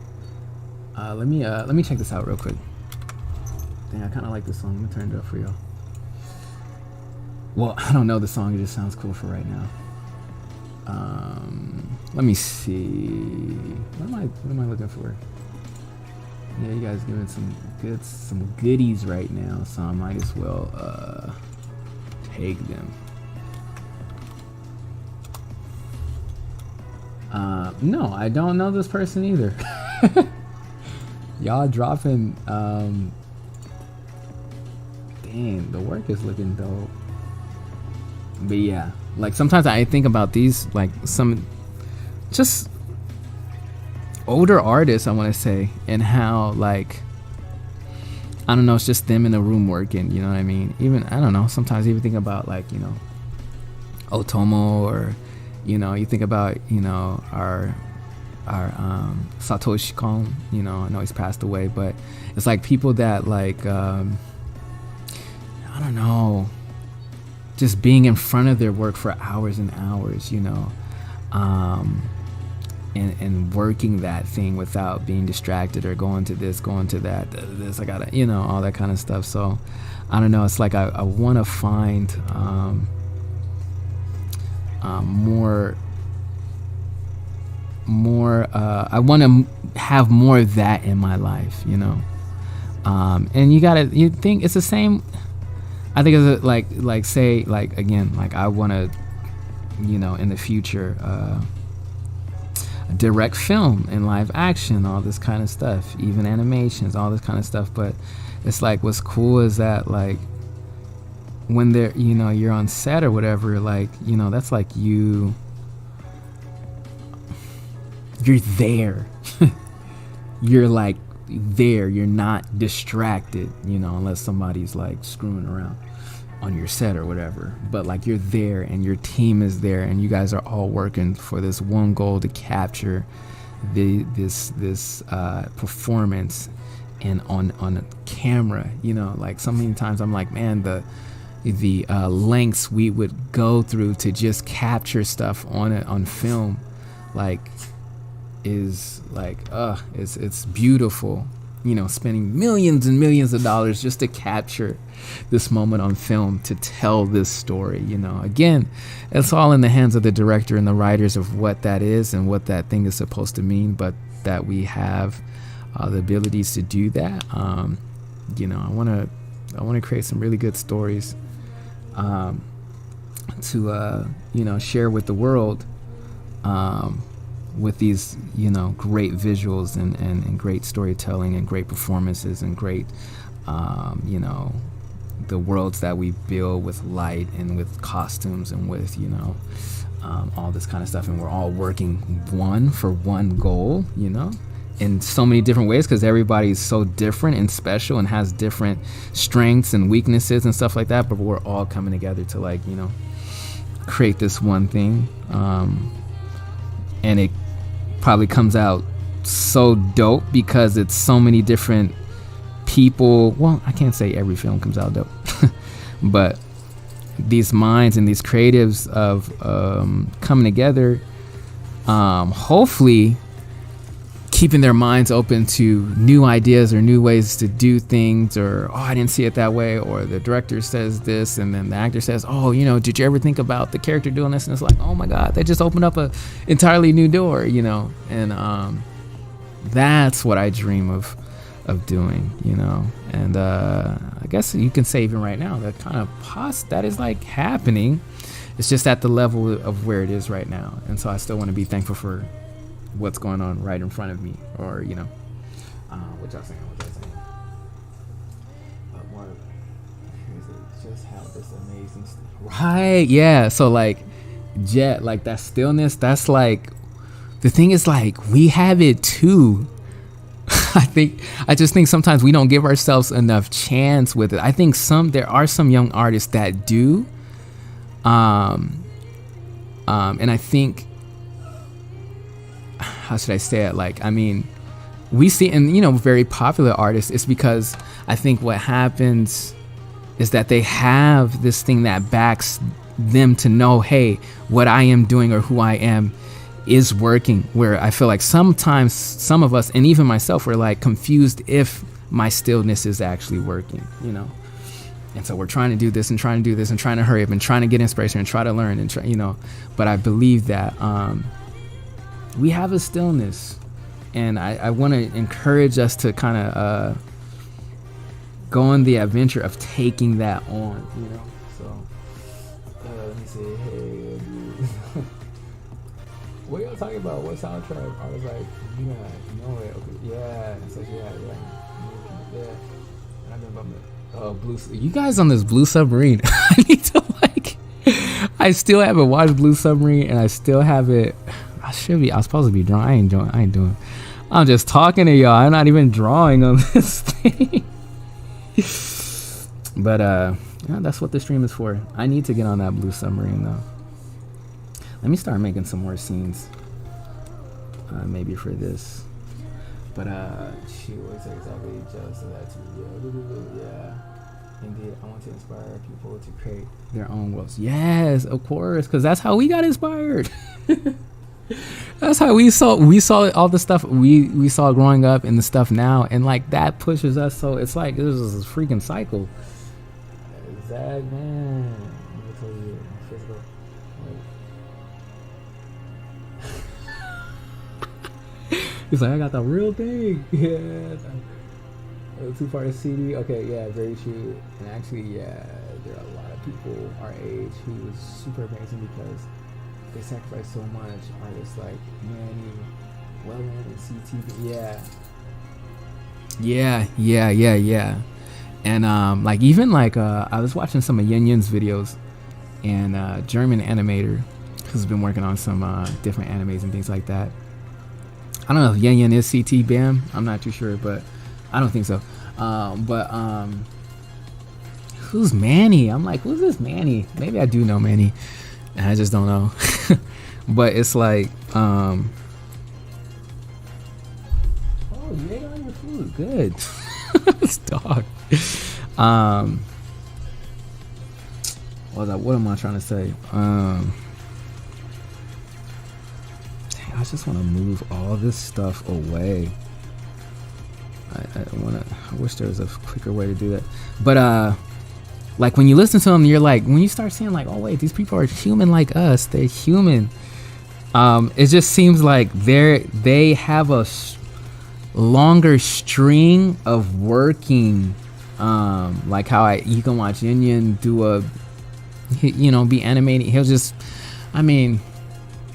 let me check this out real quick. Dang, I kind of like this song. I'm gonna turn it up for y'all. Well, I don't know the song. It just sounds cool for right now. Let me see. What am I looking for? Yeah, you guys giving some goodies right now, so I might as well take them. No, I don't know this person either. Y'all dropping dang, the work is looking dope. But yeah, like sometimes I think about these, like some just older artists, I want to say, and how, like, I don't know, it's just them in the room working, you know what I mean? Even, I don't know, sometimes even think about, like, you know, Otomo, or, you know, you think about, you know, our Satoshi Kon, you know, I know he's passed away, but it's like people that, like, I don't know, just being in front of their work for hours and hours, you know, and working that thing without being distracted or going to this, going to that, this, I gotta, you know, all that kind of stuff. So I don't know, it's like I want to find more I want to have more of that in my life, you know. And you think it's the same. I think it's like say, like, again, like I want to, you know, in the future direct film and live action, all this kind of stuff, even animations, all this kind of stuff. But it's like, what's cool is that, like, when they're, you know, you're on set or whatever, like, you know, that's like you're there. You're like there, you're not distracted, you know, unless somebody's like screwing around on your set or whatever. But like you're there and your team is there and you guys are all working for this one goal to capture this performance and on a camera, you know. Like so many times I'm like, man, the lengths we would go through to just capture stuff on film, like, is like, it's beautiful, you know, spending millions and millions of dollars just to capture this moment on film, to tell this story, you know. Again, it's all in the hands of the director and the writers of what that is and what that thing is supposed to mean, but that we have the abilities to do that. You know, I want to create some really good stories to you know, share with the world, with these, you know, great visuals and great storytelling and great performances and great, you know, the worlds that we build with light and with costumes and with, you know, all this kind of stuff. And we're all working for one goal, you know, in so many different ways, because everybody's so different and special and has different strengths and weaknesses and stuff like that. But we're all coming together to, like, you know, create this one thing. And it probably comes out so dope because it's so many different people. Well, I can't say every film comes out dope, but these minds and these creatives of coming together, hopefully keeping their minds open to new ideas or new ways to do things, or, oh, I didn't see it that way, or the director says this and then the actor says, oh, you know, did you ever think about the character doing this? And it's like, oh my God, they just opened up a entirely new door, you know. And that's what I dream of doing, you know. And I guess you can say even right now that kind of that is like happening. It's just at the level of where it is right now. And so I still want to be thankful for what's going on right in front of me, or, you know, what y'all saying? But more, just how this amazing right, yeah. So like Jet, like that stillness, that's like, the thing is, like, we have it too. I just think sometimes we don't give ourselves enough chance with it. I think there are some young artists that do, and I think, how should I say it? Like, I mean, we see, and, you know, very popular artists, it's because I think what happens is that they have this thing that backs them to know, hey, what I am doing or who I am is working. Where I feel like sometimes some of us, and even myself, were like confused if my stillness is actually working, you know. And so we're trying to do this and trying to do this and trying to hurry up and trying to get inspiration and try to learn and try, you know. But I believe that we have a stillness, and I want to encourage us to kind of go on the adventure of taking that on, you know. So let me see. Hey, what y'all talking about? What soundtrack? I was like, yeah, no way. Okay, yeah. It says yeah. And I've been bumming. Oh, Blue. You guys on this Blue Submarine? I need to, like, I still haven't watched Blue Submarine, and I still haven't. I was supposed to be drawing. I ain't doing. I'm just talking to y'all. I'm not even drawing on this thing. But yeah, that's what the stream is for. I need to get on that Blue Submarine though. Let me start making some more scenes. Maybe for this. But she always exactly jealous of that too. Yeah. Indeed, I want to inspire people to create their own worlds. Yes, of course, because that's how we got inspired. That's how we saw all the stuff we saw growing up and the stuff now, and like that pushes us. So it's like this is a freaking cycle. Zach, man, let me tell you, physical. He's like, I got the real thing. Yeah, a 2-part CD. Okay, yeah, very true. And actually, yeah, there are a lot of people our age who is super amazing because they sacrifice so much. Artists like Manny, Wellen, and CTV. Yeah. And like even like I was watching some of Yin Yin's videos, and German animator who's been working on some different animes and things like that. I don't know if Yin Yin is CT BAM. I'm not too sure, but I don't think so. Who's Manny? I'm like, who's this Manny? Maybe I do know Manny, and I just don't know. But it's like, oh, you ate all your food. Good. This dog. What am I trying to say? Dang, I just want to move all this stuff away. I wish there was a quicker way to do that. But like when you listen to them, you're like, when you start seeing like, oh wait, these people are human like us. They're human. It just seems like they have a longer string of working. Like how you can watch Yin Yin do be animating. He'll just, I mean,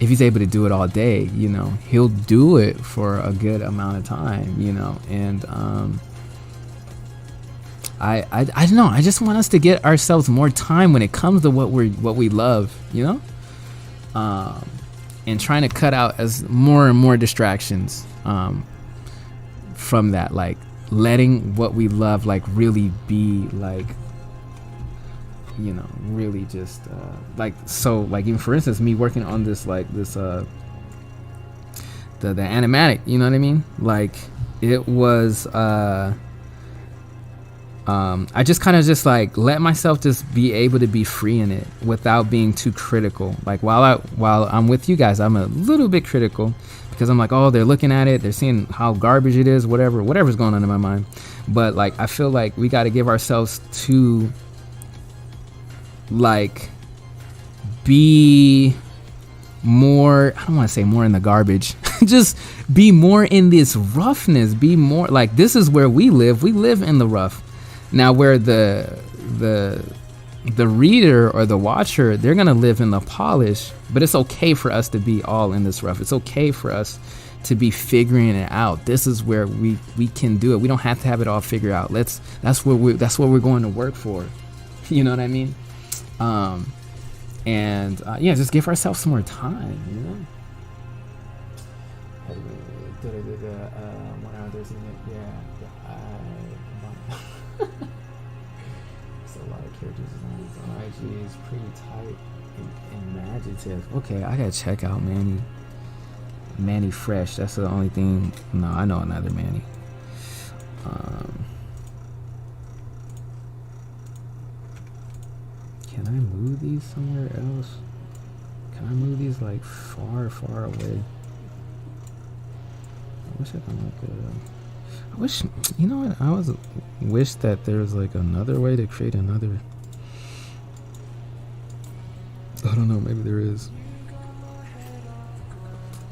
if he's able to do it all day, he'll do it for a good amount of time, and I don't know. I just want us to get ourselves more time when it comes to what we love, and trying to cut out as more and more distractions from that, like letting what we love like really be like, really just like, so like even for instance me working on this like this the animatic, you know what I mean, like it was I just kind of just like let myself just be able to be free in it without being too critical. Like while I'm with you guys, I'm a little bit critical because I'm like, oh, they're looking at it, they're seeing how garbage it is, whatever's going on in my mind. But like I feel like we got to give ourselves to like be more, I don't want to say more in the garbage, just be more in this roughness, be more like, this is where we live in the rough. Now where the reader or the watcher, they're gonna live in the polish, but it's okay for us to be all in this rough. It's okay for us to be figuring it out. This is where we can do it. We don't have to have it all figured out. That's what we're going to work for. You know what I mean? Yeah, just give ourselves some more time, It's a lot of characters on IG is pretty tight and imaginative. Okay, I gotta check out Manny Fresh. That's the only thing. No, I know another Manny. Can I move these somewhere else? Can I move these like far away? I wish I could like I wish, you know what, I wish that there was like another way to create another, I don't know, maybe there is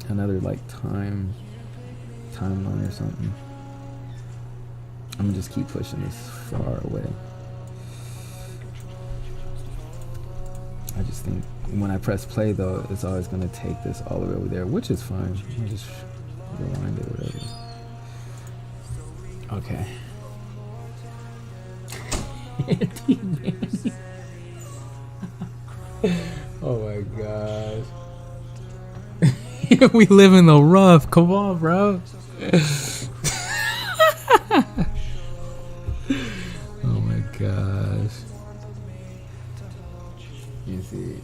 another like timeline or something. I'm gonna just keep pushing this far away. I just think when I press play though, it's always gonna take this all the way over there, which is fine. I'll just rewind it or whatever. Okay. Oh my gosh. We live in the rough. Come on, bro. Oh my gosh. You see,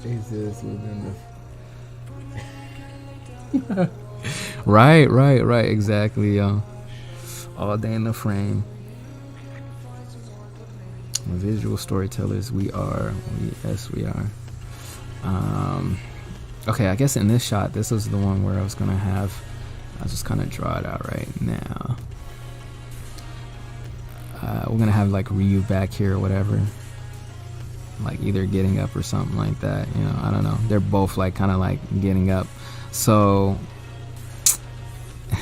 is this within the right, exactly, y'all. All day in the frame. Visual storytellers, we are. Yes, we are. Okay, I guess in this shot, this is the one where I was gonna have. I'll just kind of draw it out right now. We're gonna have like Ryu back here or whatever, like either getting up or something like that. I don't know. They're both like kind of like getting up. So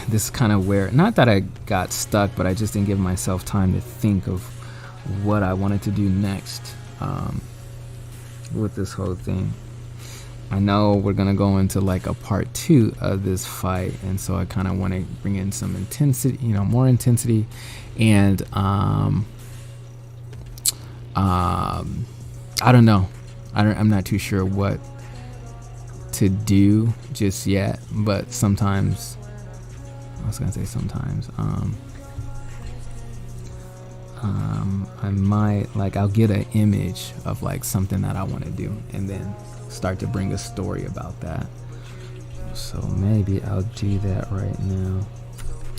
this is kind of where, not that I got stuck, but I just didn't give myself time to think of what I wanted to do next with this whole thing. I know we're gonna go into like a part 2 of this fight, and so I kind of want to bring in some intensity, more intensity, and I don't know. I'm not too sure what to do just yet, but sometimes I might, like, I'll get an image of like something that I want to do, and then start to bring a story about that. So maybe I'll do that right now.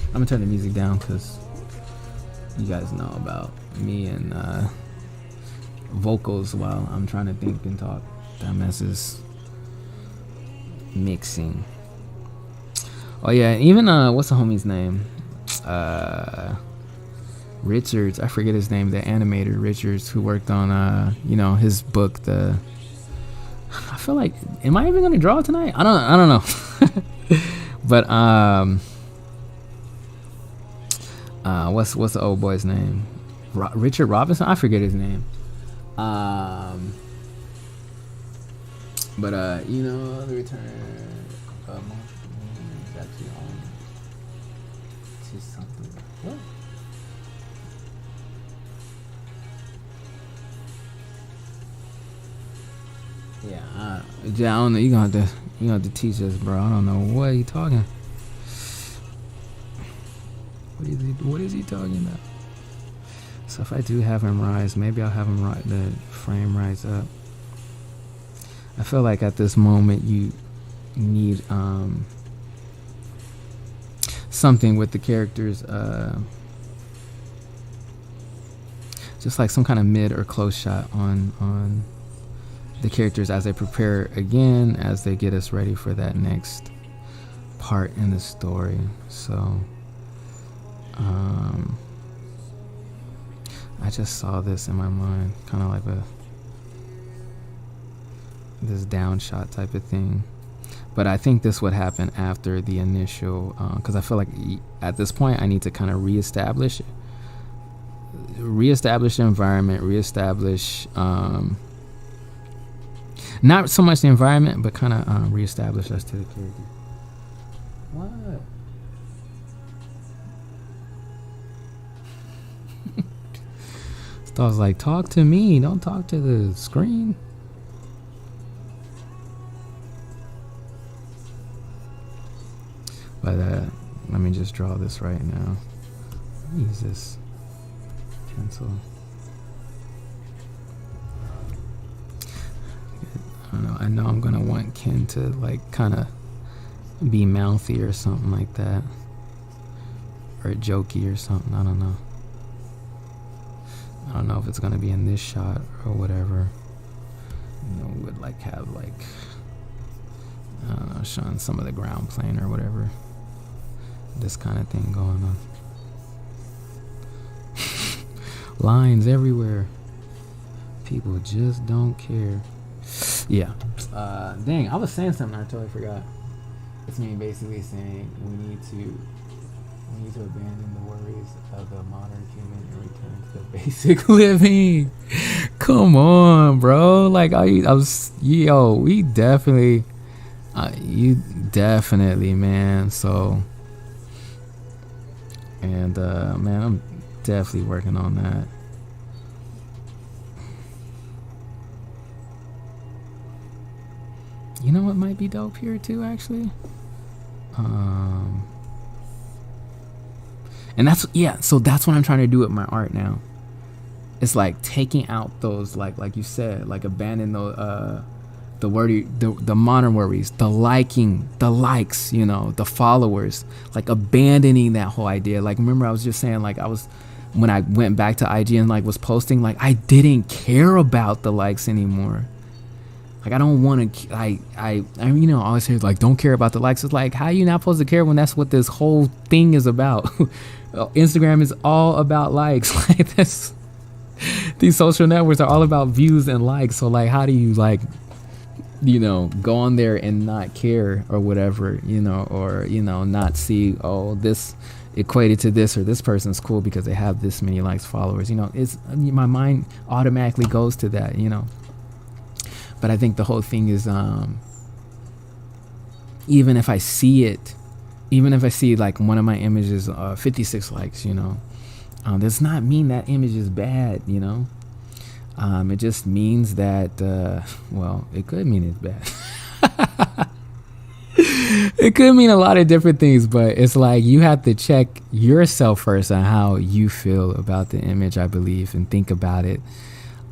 I'm gonna turn the music down because you guys know about me and vocals while I'm trying to think and talk. That messes mixing. Oh yeah, even what's the homie's name? Richards, I forget his name, the animator Richards, who worked on his book, I feel like, am I even gonna draw tonight? I don't know. But what's the old boy's name? Richard Robinson, I forget his name. But the return of actually on to something. What? Yeah, I don't know. You gonna have to teach us, bro. I don't know what he talking. What is he talking about? So if I do have him rise, maybe I'll have him the frame rise up. I feel like at this moment you need something with the characters, just like some kind of mid or close shot on the characters as they prepare again, as they get us ready for that next part in the story. So I just saw this in my mind, kind of like this down shot type of thing, but I think this would happen after the initial, because I feel like at this point I need to kind of reestablish the environment, reestablish not so much the environment, but kind of reestablish us to the character. What? So I was like, talk to me, don't talk to the screen. But let me just draw this right now. Use this pencil. I don't know. I know I'm gonna want Ken to like kind of be mouthy or something like that, or jokey or something. I don't know. I don't know if it's gonna be in this shot or whatever. We would like have like, I don't know, showing some of the ground plane or whatever. This kind of thing going on. Lines everywhere. People just don't care. Yeah. Dang, I was saying something I totally forgot. It's me basically saying we need to abandon the worries of the modern human and return to the basic living. Come on, bro. Like we definitely, you definitely, man. So, and man, I'm definitely working on that. You know what might be dope here too, actually? And that's what I'm trying to do with my art now. It's like taking out those, like you said, like abandon the modern worries, the liking, the likes, the followers, like abandoning that whole idea. Like, remember I was just saying, like, when I went back to IG and like was posting, like I didn't care about the likes anymore. Like, I don't want to, I always hear like, don't care about the likes. It's like, how are you not supposed to care when that's what this whole thing is about? Instagram is all about likes. Like, these social networks are all about views and likes. So like, how do you like, go on there and not care or whatever, or, not see, oh, this equated to this, or this person's cool because they have this many likes, followers, it's, my mind automatically goes to that, But I think the whole thing is even if I see it, even if I see like one of my images 56 likes, you know, does not mean that image is bad, you know. It just means that well, it could mean it's bad. It could mean a lot of different things, but it's like you have to check yourself first on how you feel about the image, I believe, and think about it.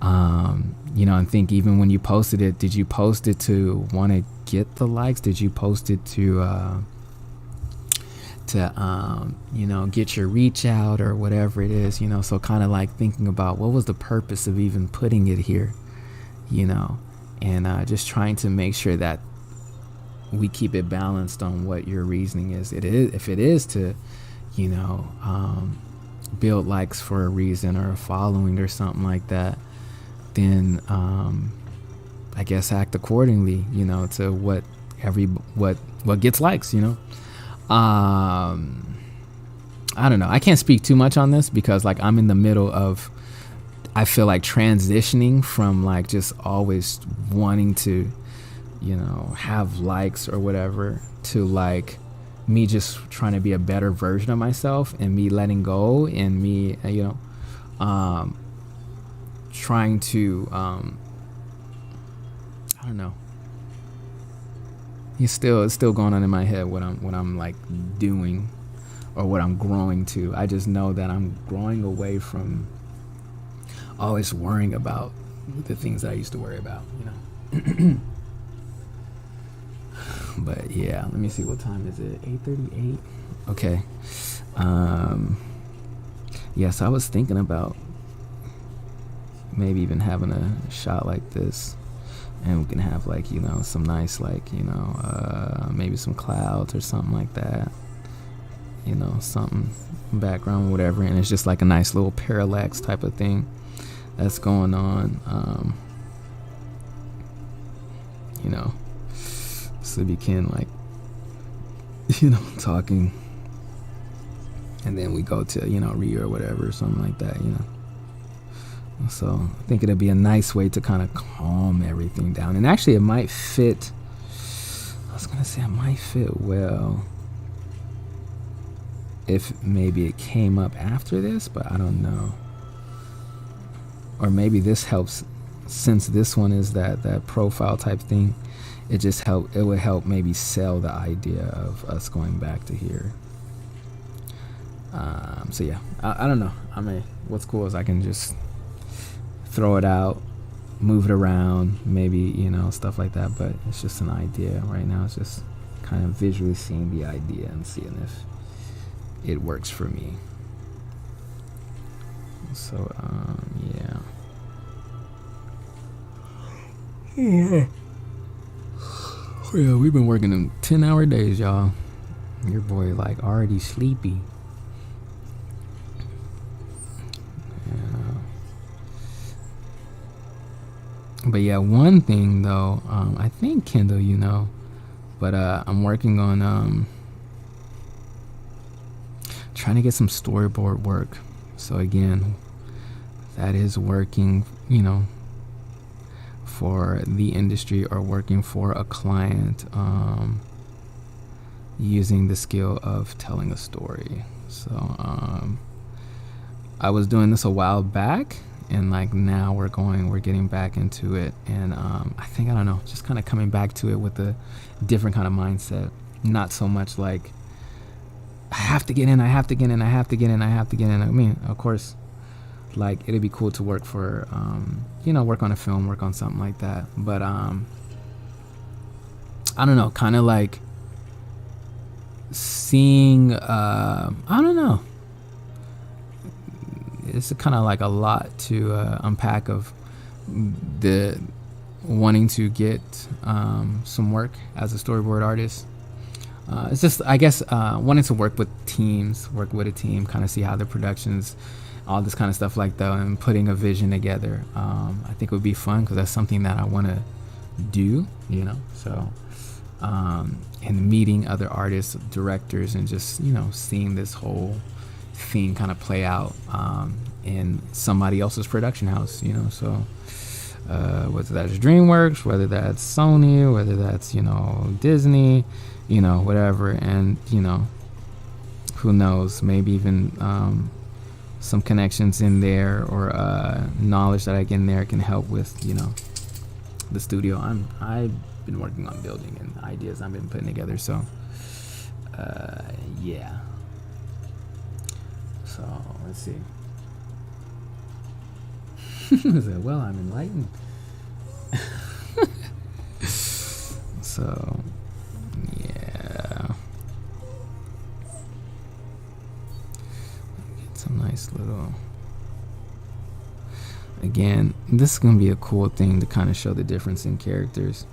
You know, and think even when you posted it, did you post it to want to get the likes? Did you post it to you know, get your reach out or whatever it is, you know? So kind of like thinking about what was the purpose of even putting it here, you know, and just trying to make sure that we keep it balanced on what your reasoning is. It is, if it is to, you know, build likes for a reason or a following or something like that, then I guess act accordingly, you know, to what gets likes, you know. I don't know. I can't speak too much on this because like I'm in the middle of, I feel like transitioning from like just always wanting to, you know, have likes or whatever to like me just trying to be a better version of myself and me letting go and me, you know, trying to, I don't know. It's still going on in my head what I'm like doing or what I'm growing to. I just know that I'm growing away from always worrying about the things that I used to worry about, you know. But yeah, let me see, what time is it? 8:38. Okay. Yes, I was thinking about maybe even having a shot like this, and we can have like, you know, some nice like, you know, maybe some clouds or something like that, you know, something background, whatever, and it's just like a nice little parallax type of thing that's going on. You know, so we can like, you know, talking, and then we go to, you know, Rio or whatever, or something like that, you know. So I think it'll be a nice way to kind of calm everything down. And actually it might fit, I was gonna say it might fit well if maybe it came up after this, but I don't know. Or maybe this helps, since this one is that profile type thing, it would help maybe sell the idea of us going back to here. So yeah, I don't know. I mean, what's cool is I can just throw it out, move it around, maybe, you know, stuff like that, but it's just an idea right now. It's just kind of visually seeing the idea and seeing if it works for me. So yeah, we've been working in 10-hour days, y'all. Your boy like already sleepy. But yeah, one thing though, I think Kendall, you know, but I'm working on trying to get some storyboard work. So again, that is working, you know, for the industry or working for a client, using the skill of telling a story. So I was doing this a while back, and like now we're getting back into it, and I think, I don't know, just kind of coming back to it with a different kind of mindset. Not so much like I have to get in. I mean, of course, like it'd be cool to work for, you know, work on a film, work on something like that. But I don't know, kind of like seeing, I don't know. It's kind of like a lot to unpack of the wanting to get some work as a storyboard artist. It's just, I guess, wanting to work with a team, kind of see how the productions, all this kind of stuff like that, and putting a vision together. I think it would be fun because that's something that I want to do, you know. So, and meeting other artists, directors, and just, you know, seeing this whole thing kind of play out in somebody else's production house, you know. So whether that's DreamWorks, whether that's Sony, whether that's, you know, Disney, you know, whatever. And, you know, who knows, maybe even some connections in there, or knowledge that I get in there can help with, you know, the studio I've been working on building, and ideas I've been putting together. So yeah, so let's see. I said, well, I'm enlightened. So yeah, get some nice little, again, this is gonna be a cool thing to kind of show the difference in characters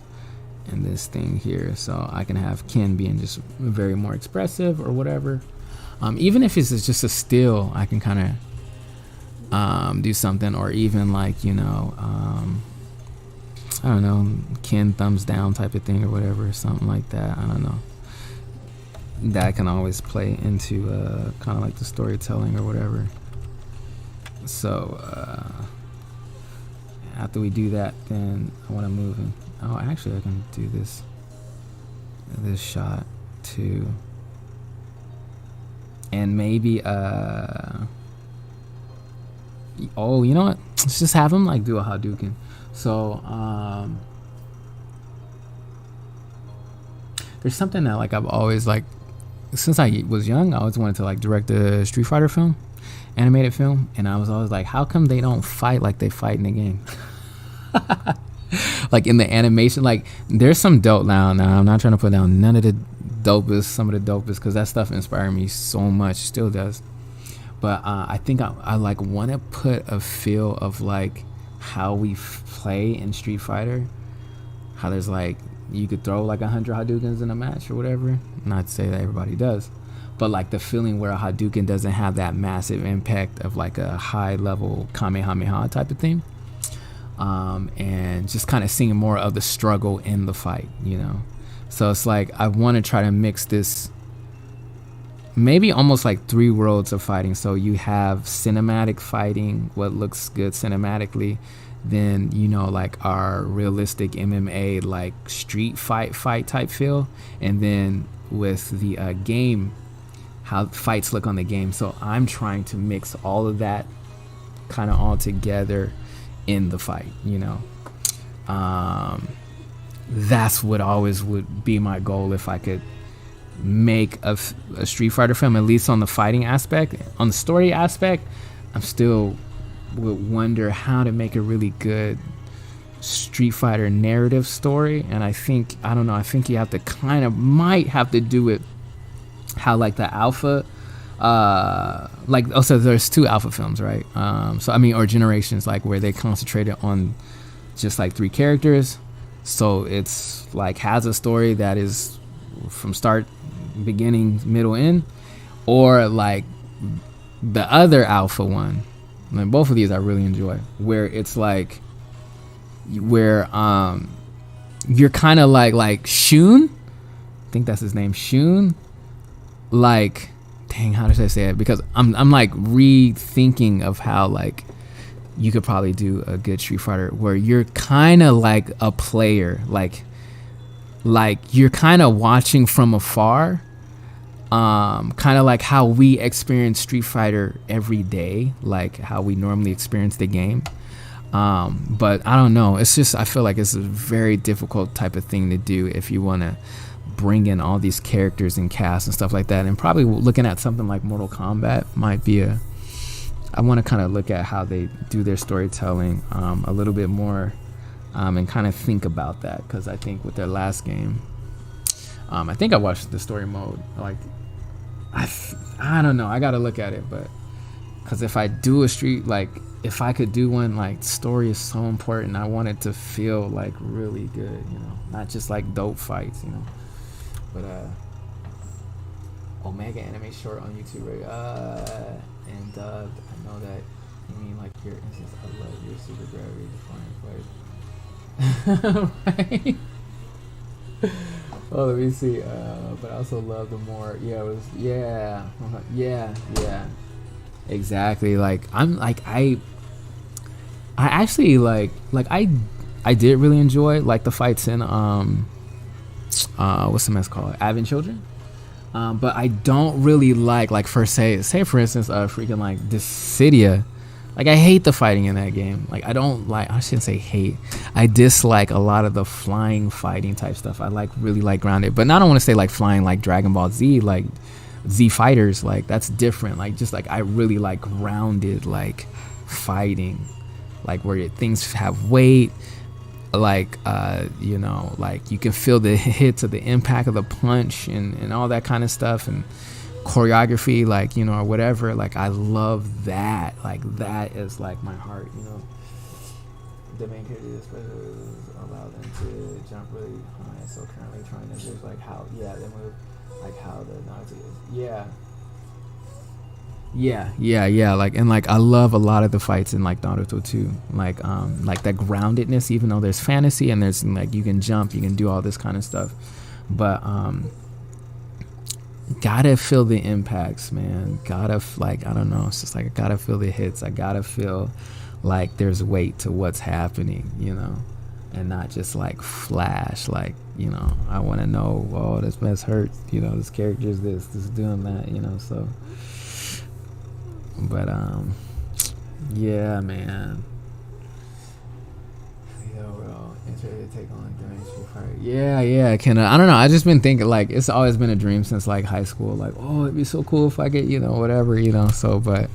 in this thing here. So I can have Ken being just very more expressive or whatever. Even if it's just a still, I can kind of do something, or even like, you know, I don't know, Ken thumbs down type of thing or whatever, something like that. I don't know. That can always play into kind of like the storytelling or whatever. So after we do that, then I want to move in. Oh, actually, I can do this shot too, and maybe oh, you know what? Let's just have him like do a Hadouken. So there's something that like I've always like, since I was young, I always wanted to like direct a Street Fighter film, animated film, and I was always like, how come they don't fight like they fight in the game? Like in the animation, like there's some dope now. I'm not trying to put down none of the dopest, some of the dopest, because that stuff inspired me so much, still does. But I think I like want to put a feel of like how we play in Street Fighter, how there's like, you could throw like 100 Hadoukens in a match or whatever. Not to say that everybody does, but like the feeling where a Hadouken doesn't have that massive impact of like a high level Kamehameha type of thing. And just kind of seeing more of the struggle in the fight, you know. So it's like I want to try to mix this, maybe almost like 3 worlds of fighting. So you have cinematic fighting, what looks good cinematically, then, you know, like our realistic MMA like street fight type feel, and then with the game, how fights look on the game. So I'm trying to mix all of that kind of all together in the fight, you know. That's what always would be my goal if I could make a Street Fighter film, at least on the fighting aspect. On the story aspect, I'm still would wonder how to make a really good Street Fighter narrative story. And I think, I don't know, I think you have to kind of might have to do it how like the alpha like also there's 2 alpha films, right? So I mean, or generations, like where they concentrated on just like 3 characters, so it's like has a story that is from start, beginning, middle, end, or like the other alpha one. Like both of these I really enjoy, where it's like where you're kind of like Shun, I think that's his name, Shun, like, dang, how did I say it? Because I'm like rethinking of how like you could probably do a good Street Fighter where you're kind of like a player, like you're kind of watching from afar, kind of like how we experience Street Fighter every day, like how we normally experience the game. But I don't know, it's just, I feel like it's a very difficult type of thing to do if you want to bring in all these characters and cast and stuff like that. And probably looking at something like Mortal Kombat might be I want to kind of look at how they do their storytelling a little bit more, and kind of think about that, because I think with their last game, I think I watched the story mode, like I don't know, I gotta look at it, but because if I do a street, like if I could do one, like story is so important, I want it to feel like really good, you know, not just like dope fights, you know. But Omega anime short on YouTube, right? And I know that you mean like your instance. I love your super gravity defying fight. Right? Oh, let me see. But I also love the more. Yeah, it was. Yeah. Exactly. Like I'm like I actually like I did really enjoy like the fights in what's the mess called? Advent Children. But I don't really like for say for instance, freaking like Dissidia. Like I hate the fighting in that game. Like I shouldn't say hate. I dislike a lot of the flying fighting type stuff. I really like grounded, but I don't want to say like flying like Dragon Ball Z, like Z Fighters. Like that's different. Like just like I really like grounded like fighting, like where things have weight. Like you know, like you can feel the hits of the impact of the punch and all that kind of stuff, and choreography, like, you know, or whatever. Like I love that. Like that is like my heart, you know. The main character allow them to jump really high, so currently trying to just like how they move, like how the Nazi is. Yeah, like, and like I love a lot of the fights in like Naruto too, like that groundedness, even though there's fantasy and there's like you can jump, you can do all this kind of stuff, but gotta feel the impacts, man. Gotta like, I don't know, it's just like I gotta feel the hits. I gotta feel like there's weight to what's happening, you know, and not just like flash, like, you know, I want to know, oh, this mess hurts, you know, this character is this is doing that, you know. So but yeah, man. Take on yeah, Ken. I don't know, I just been thinking like it's always been a dream since like high school, like, oh, it'd be so cool if I get, you know, whatever, you know. So but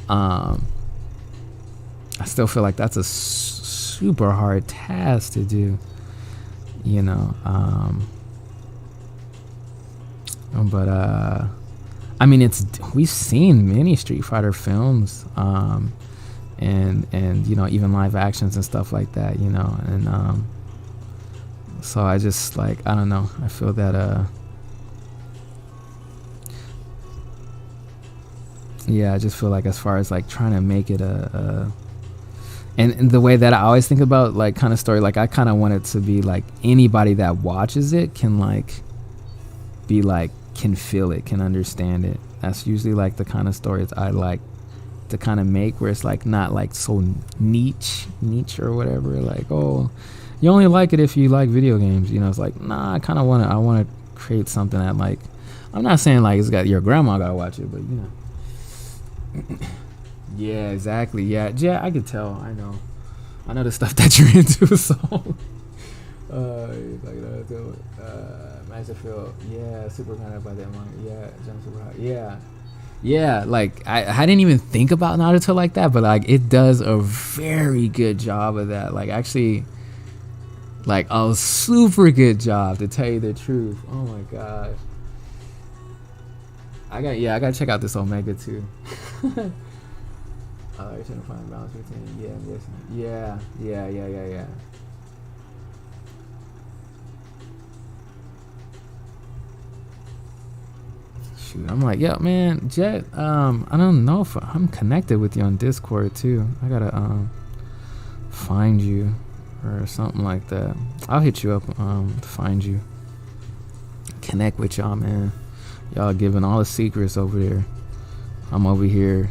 I still feel like that's a super hard task to do, you know. But I mean, we've seen many Street Fighter films, and you know, even live actions and stuff like that, you know, and so I just like, I don't know, I feel that yeah, I just feel like as far as like trying to make it and the way that I always think about like kind of story, like I kind of want it to be like anybody that watches it can like be like, can feel it, can understand it. That's usually like the kind of stories I like to kind of make, where it's like not like so niche or whatever, like, oh, you only like it if you like video games, you know. It's like, nah, I want to create something that, like, I'm not saying like it's got your grandma gotta watch it, but you know. Yeah, exactly. Yeah, I could tell. I know the stuff that you're into. So Master Field, yeah, super kind of by that one. Yeah, jump super high. Yeah, like I didn't even think about Naruto like that, but like it does a very good job of that. Like actually, like a super good job, to tell you the truth. Oh my gosh. I gotta check out this Omega too. You're trying to find a balance routine. Yeah, I'm guessing. Yeah. Shoot, I'm like, yo, man, Jet, I don't know if I'm connected with you on Discord too. I gotta find you or something like that. I'll hit you up to find you, connect with y'all, man. Y'all giving all the secrets over there. I'm over here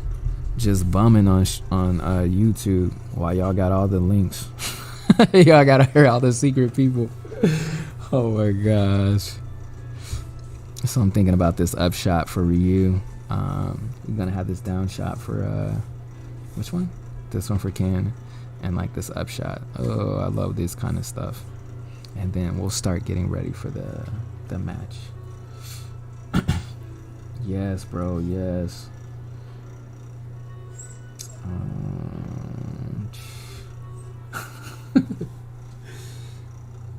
just bumming on YouTube while y'all got all the links. Y'all gotta hear all the secret people. Oh my gosh. So I'm thinking about this up shot for Ryu. We're gonna have this down shot for which one? This one for Ken, and like this up shot. Oh, I love this kind of stuff. And then we'll start getting ready for the match. Yes, bro. Yes. Oh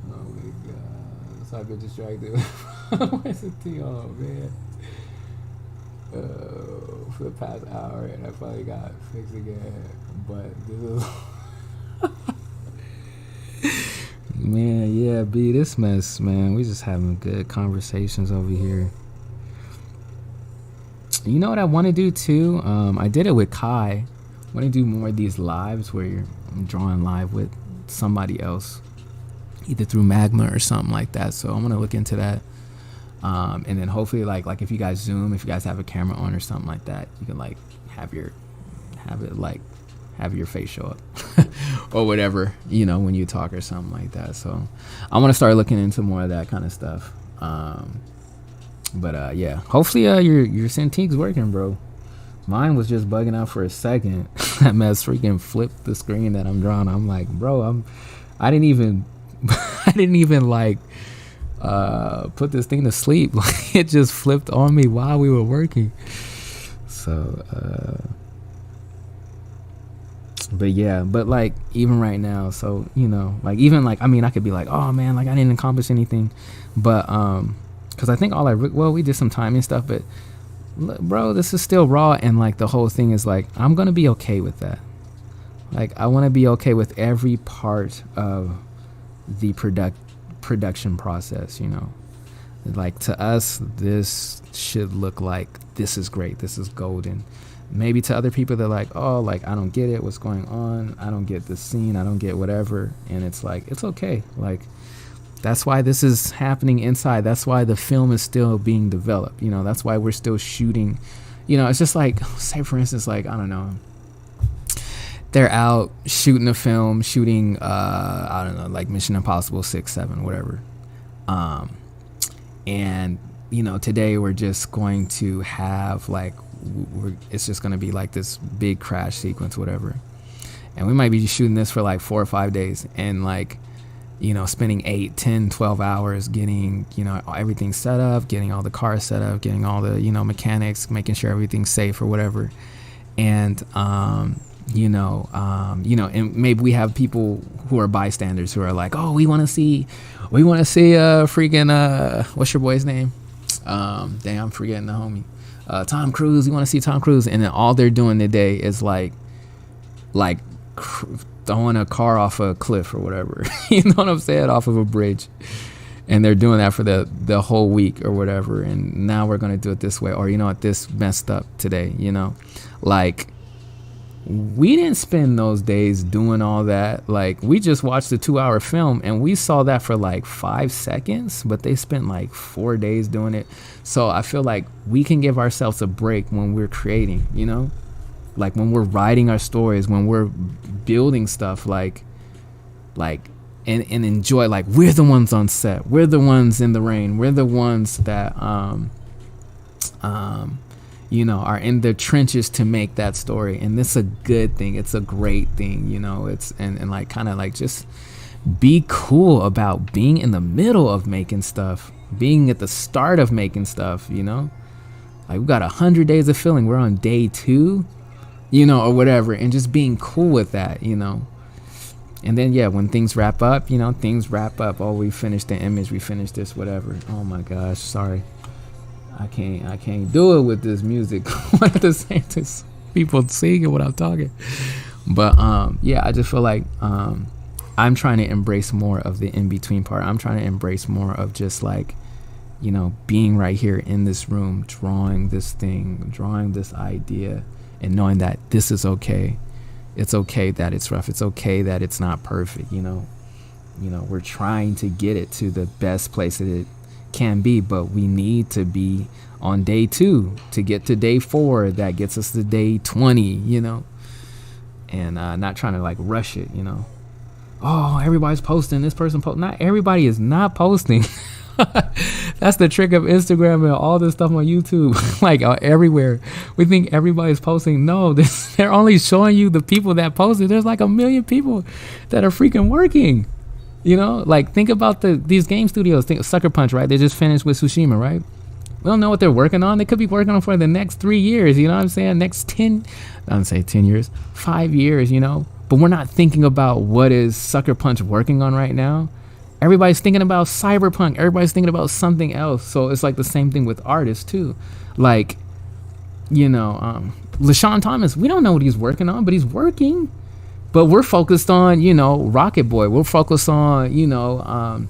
my god, so I get distracted. Where's the thing? Oh man. For the past hour, and I finally got fixed again. But this is man, yeah, B, this mess, man. We just having good conversations over here. You know what I want to do too? I did it with Kai. I want to do more of these lives where you're drawing live with somebody else, either through Magma or something like that. So I'm gonna look into that. And then hopefully like if you guys Zoom, if you guys have a camera on or something like that, you can like have your face show up. or whatever, you know, when you talk or something like that. So I want to start looking into more of that kind of stuff. But yeah, hopefully your Cintiq's working, bro. Mine was just bugging out for a second. That mess freaking flipped the screen that I'm drawing. I'm like, bro, I didn't even like put this thing to sleep. Like, it just flipped on me while we were working. So but yeah, but like even right now, so you know, like even like I mean I could be like, oh man, like I didn't accomplish anything, but because I think we did some timing stuff, but bro, this is still raw, and like the whole thing is like I'm gonna be okay with that. Like I want to be okay with every part of the production process, you know. Like to us, this should look like this is great, this is golden. Maybe to other people they're like, oh, like I don't get it, what's going on, I don't get this scene, I don't get whatever. And it's like, it's okay. Like that's why this is happening inside. That's why the film is still being developed, you know. That's why we're still shooting, you know. It's just like, say for instance, like I don't know, they're out shooting a film, I don't know, like Mission Impossible 6, 7, whatever. And you know, today we're just going to have like it's just going to be like this big crash sequence, whatever. And we might be shooting this for like 4 or 5 days, and like, you know, spending 8, 10, 12 hours getting, you know, everything set up, getting all the cars set up, getting all the, you know, mechanics, making sure everything's safe or whatever. And you know, and maybe we have people who are bystanders who are like, oh, we want to see freaking what's your boy's name? Damn, I'm forgetting the homie. Tom Cruise. You want to see Tom Cruise, and then all they're doing today is like throwing a car off a cliff or whatever. You know what I'm saying? Off of a bridge. And they're doing that for the whole week or whatever. And now we're going to do it this way. Or, you know what, this messed up today, you know? Like, we didn't spend those days doing all that. Like, we just watched a 2-hour film and we saw that for like 5 seconds, but they spent like 4 days doing it. So I feel like we can give ourselves a break when we're creating, you know? Like when we're writing our stories, when we're building stuff, like and enjoy, like we're the ones on set, we're the ones in the rain, we're the ones that you know, are in the trenches to make that story. And this is a good thing, it's a great thing, you know. It's and like kind of like just be cool about being in the middle of making stuff, being at the start of making stuff, you know. Like we got 100 days of filming, we're on day 2, you know, or whatever, and just being cool with that, you know. And then yeah, when things wrap up, you know, things wrap up. Oh, we finished the image, we finished this, whatever. Oh my gosh, sorry, I can't do it with this music. At the same time, people singing what I'm talking. But yeah, I just feel like I'm trying to embrace more of the in-between part. I'm trying to embrace more of just like, you know, being right here in this room, drawing this thing, drawing this idea, and knowing that this is okay. It's okay that it's rough. It's okay that it's not perfect, you know. You know, we're trying to get it to the best place that it can be, but we need to be on day 2 to get to day 4. That gets us to day 20, you know. And not trying to like rush it, you know. Oh, everybody's posting, this person post. Not everybody is not posting. That's the trick of Instagram and all this stuff on YouTube. Like everywhere we think everybody's posting. No, they're only showing you the people that posted. There's like 1 million people that are freaking working, you know. Like think about these game studios. Think Sucker Punch, right? They just finished with Tsushima, right? We don't know what they're working on. They could be working on for the next 3 years, you know what I'm saying? Next 10, I don't say 10 years, 5 years, you know. But we're not thinking about what is Sucker Punch working on right now. Everybody's thinking about Cyberpunk. Everybody's thinking about something else. So it's like the same thing with artists too. Like, you know, LaShawn Thomas, we don't know what he's working on, but he's working. But we're focused on, you know, Rocket Boy. We're focused on, you know,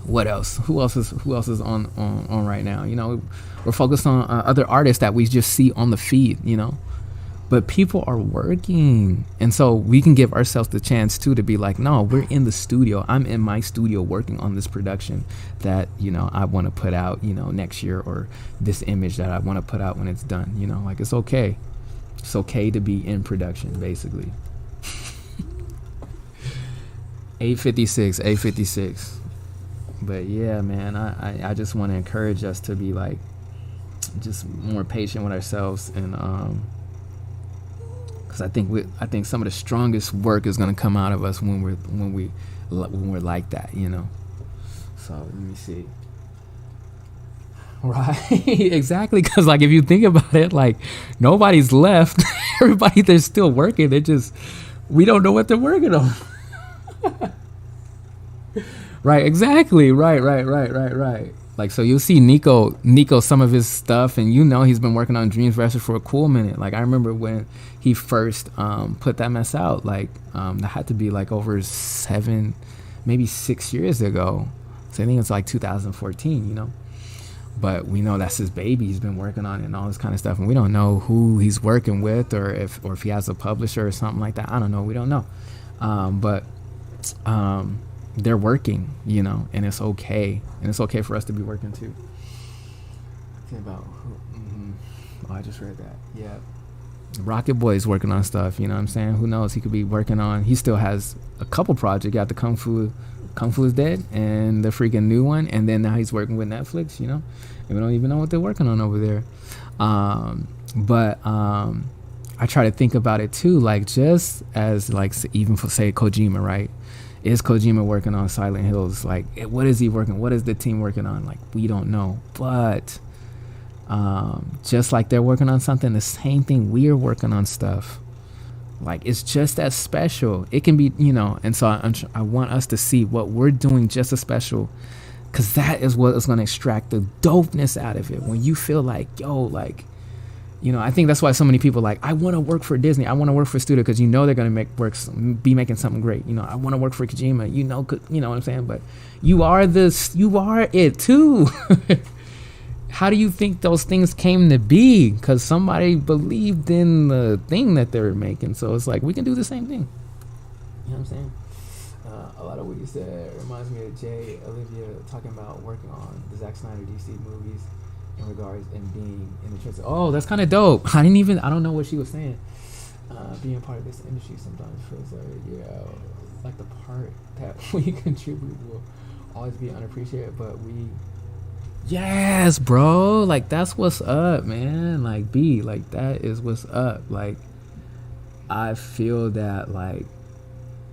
what else? Who else is on right now? You know, we're focused on other artists that we just see on the feed, you know. But people are working, and so we can give ourselves the chance too to be like, no, we're in the studio. I'm in my studio working on this production that, you know, I want to put out, you know, next year, or this image that I want to put out when it's done. You know, like it's okay. It's okay to be in production, basically. 8:56. But yeah, man, I just want to encourage us to be like just more patient with ourselves, and because I think some of the strongest work is gonna come out of us when we're like that, you know. So let me see. Right, exactly. Because like if you think about it, like nobody's left. Everybody, they're still working. We don't know what they're working on. Right, exactly. Right. Like, so you'll see Nico, some of his stuff, and you know he's been working on Dreams Rescue for a cool minute. Like, I remember when he first put that mess out, like, that had to be like over 7, maybe 6 years ago. So I think it's like 2014, you know. But we know that's his baby. He's been working on it and all this kind of stuff, and we don't know who he's working with, or if he has a publisher or something like that. I don't know. We don't know. But they're working, you know, and it's okay. And it's okay for us to be working too. Think about I just read that. Yeah. Rocket Boy's working on stuff, you know what I'm saying? Who knows? He could be working on, he still has a couple projects. Got the Kung Fu is Dead and the freaking new one, and then now he's working with Netflix, you know, and we don't even know what they're working on over there. But I try to think about it too, like just as like even for say Kojima, right? Is Kojima working on Silent Hills? Like, what is he working? What is the team working on? Like, we don't know. But just like they're working on something, the same thing, we're working on stuff. Like, it's just as special. It can be, you know, and so I want us to see what we're doing just as special, because that is what is going to extract the dopeness out of it. When you feel like, yo, like, you know, I think that's why so many people like, I want to work for Disney. I want to work for a studio, because you know they're going to be making something great. You know, I want to work for Kojima. You know what I'm saying? But you are it too. How do you think those things came to be? Because somebody believed in the thing that they were making. So it's like, we can do the same thing. You know what I'm saying? A lot of what you said reminds me of Jay Olivia talking about working on the Zack Snyder DC movies in regards and being in the trenches. Oh, that's kind of dope. I don't know what she was saying. Being part of this industry sometimes feels like the part that we contribute will always be unappreciated, but yes, bro, like that's what's up, man. Like like that is what's up. Like I feel that like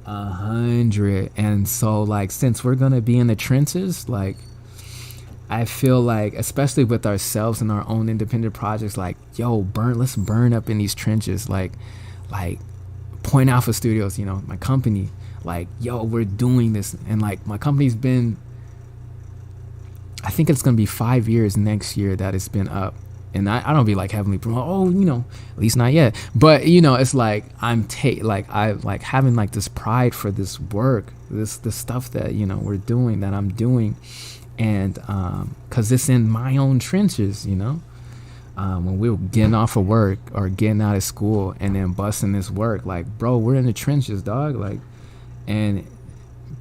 100. And so like, since we're gonna be in the trenches, like I feel like, especially with ourselves and our own independent projects, like, yo, let's burn up in these trenches. Like Point Alpha Studios, you know, my company, like, yo, we're doing this. And like, my company's been, I think it's going to be 5 years next year that it's been up. And I don't be like heavily promote, you know, at least not yet. But, you know, it's like, I like having like this pride for this work, this stuff that, you know, we're doing, that I'm doing. And because it's in my own trenches, you know, when we were getting off of work or getting out of school and then busting this work, like, bro, we're in the trenches, dog. Like, and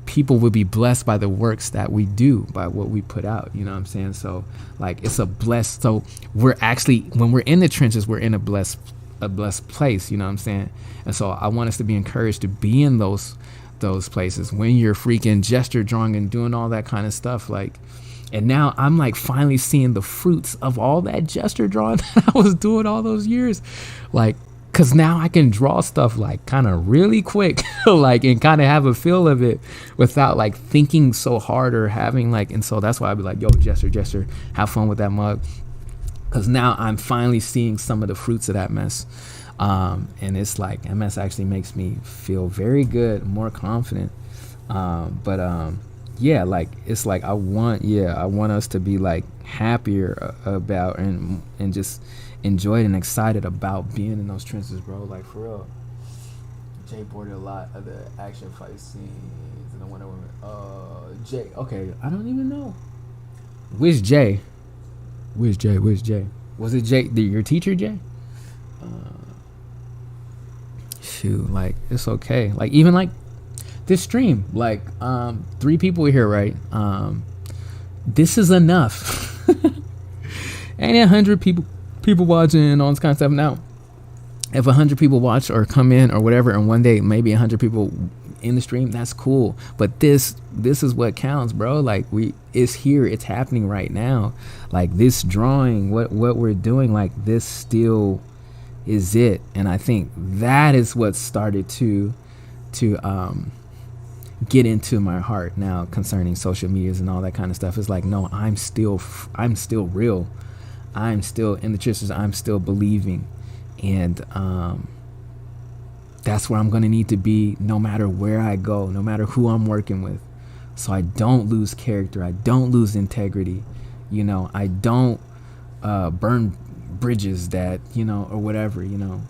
people will be blessed by the works that we do, by what we put out, you know what I'm saying? So like, it's a blessed, so we're actually, when we're in the trenches, we're in a blessed place, you know what I'm saying? And so I want us to be encouraged to be in those places when you're freaking gesture drawing and doing all that kind of stuff. Like, and now I'm like finally seeing the fruits of all that gesture drawing that I was doing all those years. Like, cause now I can draw stuff like kind of really quick, like, and kind of have a feel of it without like thinking so hard or having like, and so that's why I'd be like, yo, gesture, have fun with that mug. Cause now I'm finally seeing some of the fruits of that mess. And it's like, MS actually makes me feel very good, more confident. Yeah, like, it's like, I want us to be like happier about and just enjoyed and excited about being in those trenches, bro. Like, for real. Jay boarded a lot of the action fight scenes and the Wonder Woman. Jay, okay, I don't even know. Where's Jay? Was it Jay, your teacher, Jay? Shoot, like, it's okay. Like, even like this stream, like 3 people here, right? This is enough. Ain't 100 people watching and all this kind of stuff. Now, if 100 people watch or come in or whatever, and one day maybe 100 people in the stream, that's cool. But this is what counts, bro. Like, it's here, it's happening right now. Like, this drawing, what we're doing, like, this still is it. And I think that is what started to get into my heart now concerning social medias and all that kind of stuff. It's like, no, I'm still real. I'm still in the churches. I'm still believing. And that's where I'm going to need to be, no matter where I go, no matter who I'm working with. So I don't lose character. I don't lose integrity. You know, I don't burn bridges that, you know, or whatever, you know.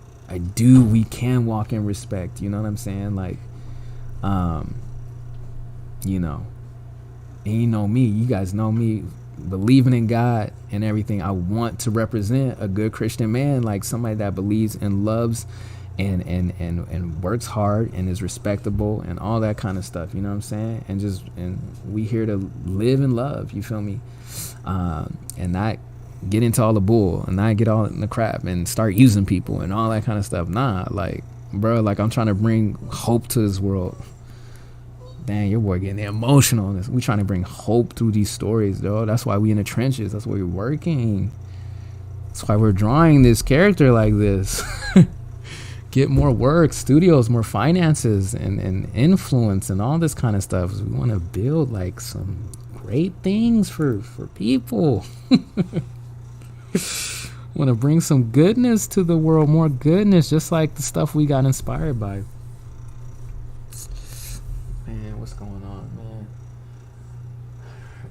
We can walk in respect. You know what I'm saying? Like, you know, and you know me, you guys know me, believing in God and everything. I want to represent a good Christian man, like somebody that believes and loves and works hard and is respectable and all that kind of stuff, you know what I'm saying? And we here to live and love, you feel me? And not get into all the bull and not get all in the crap and start using people and all that kind of stuff. Nah, like, bro, like, I'm trying to bring hope to this world. Dang, your boy getting emotional. We trying to bring hope through these stories, though. That's why we in the trenches. That's why we're working. That's why we're drawing this character like this. Get more work, studios, more finances, and influence and all this kind of stuff. We want to build like some great things for people. Want to bring some goodness to the world, more goodness, just like the stuff we got inspired by. Man, what's going on, man?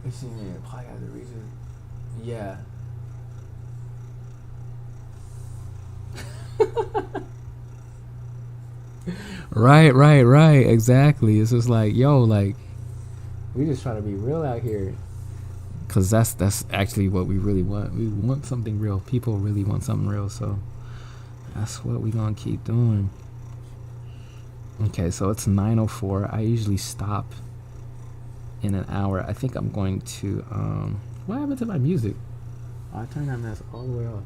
It's in the podcast, the reason. Yeah. Right. Exactly. It's just like, yo, like, we just try to be real out here. Because that's actually what we really want. We want something real. People really want something real. So that's what we're going to keep doing. Okay, so it's 9:04. I usually stop in an hour. I think I'm going to... what happened to my music? Oh, I turned that mess all the way off.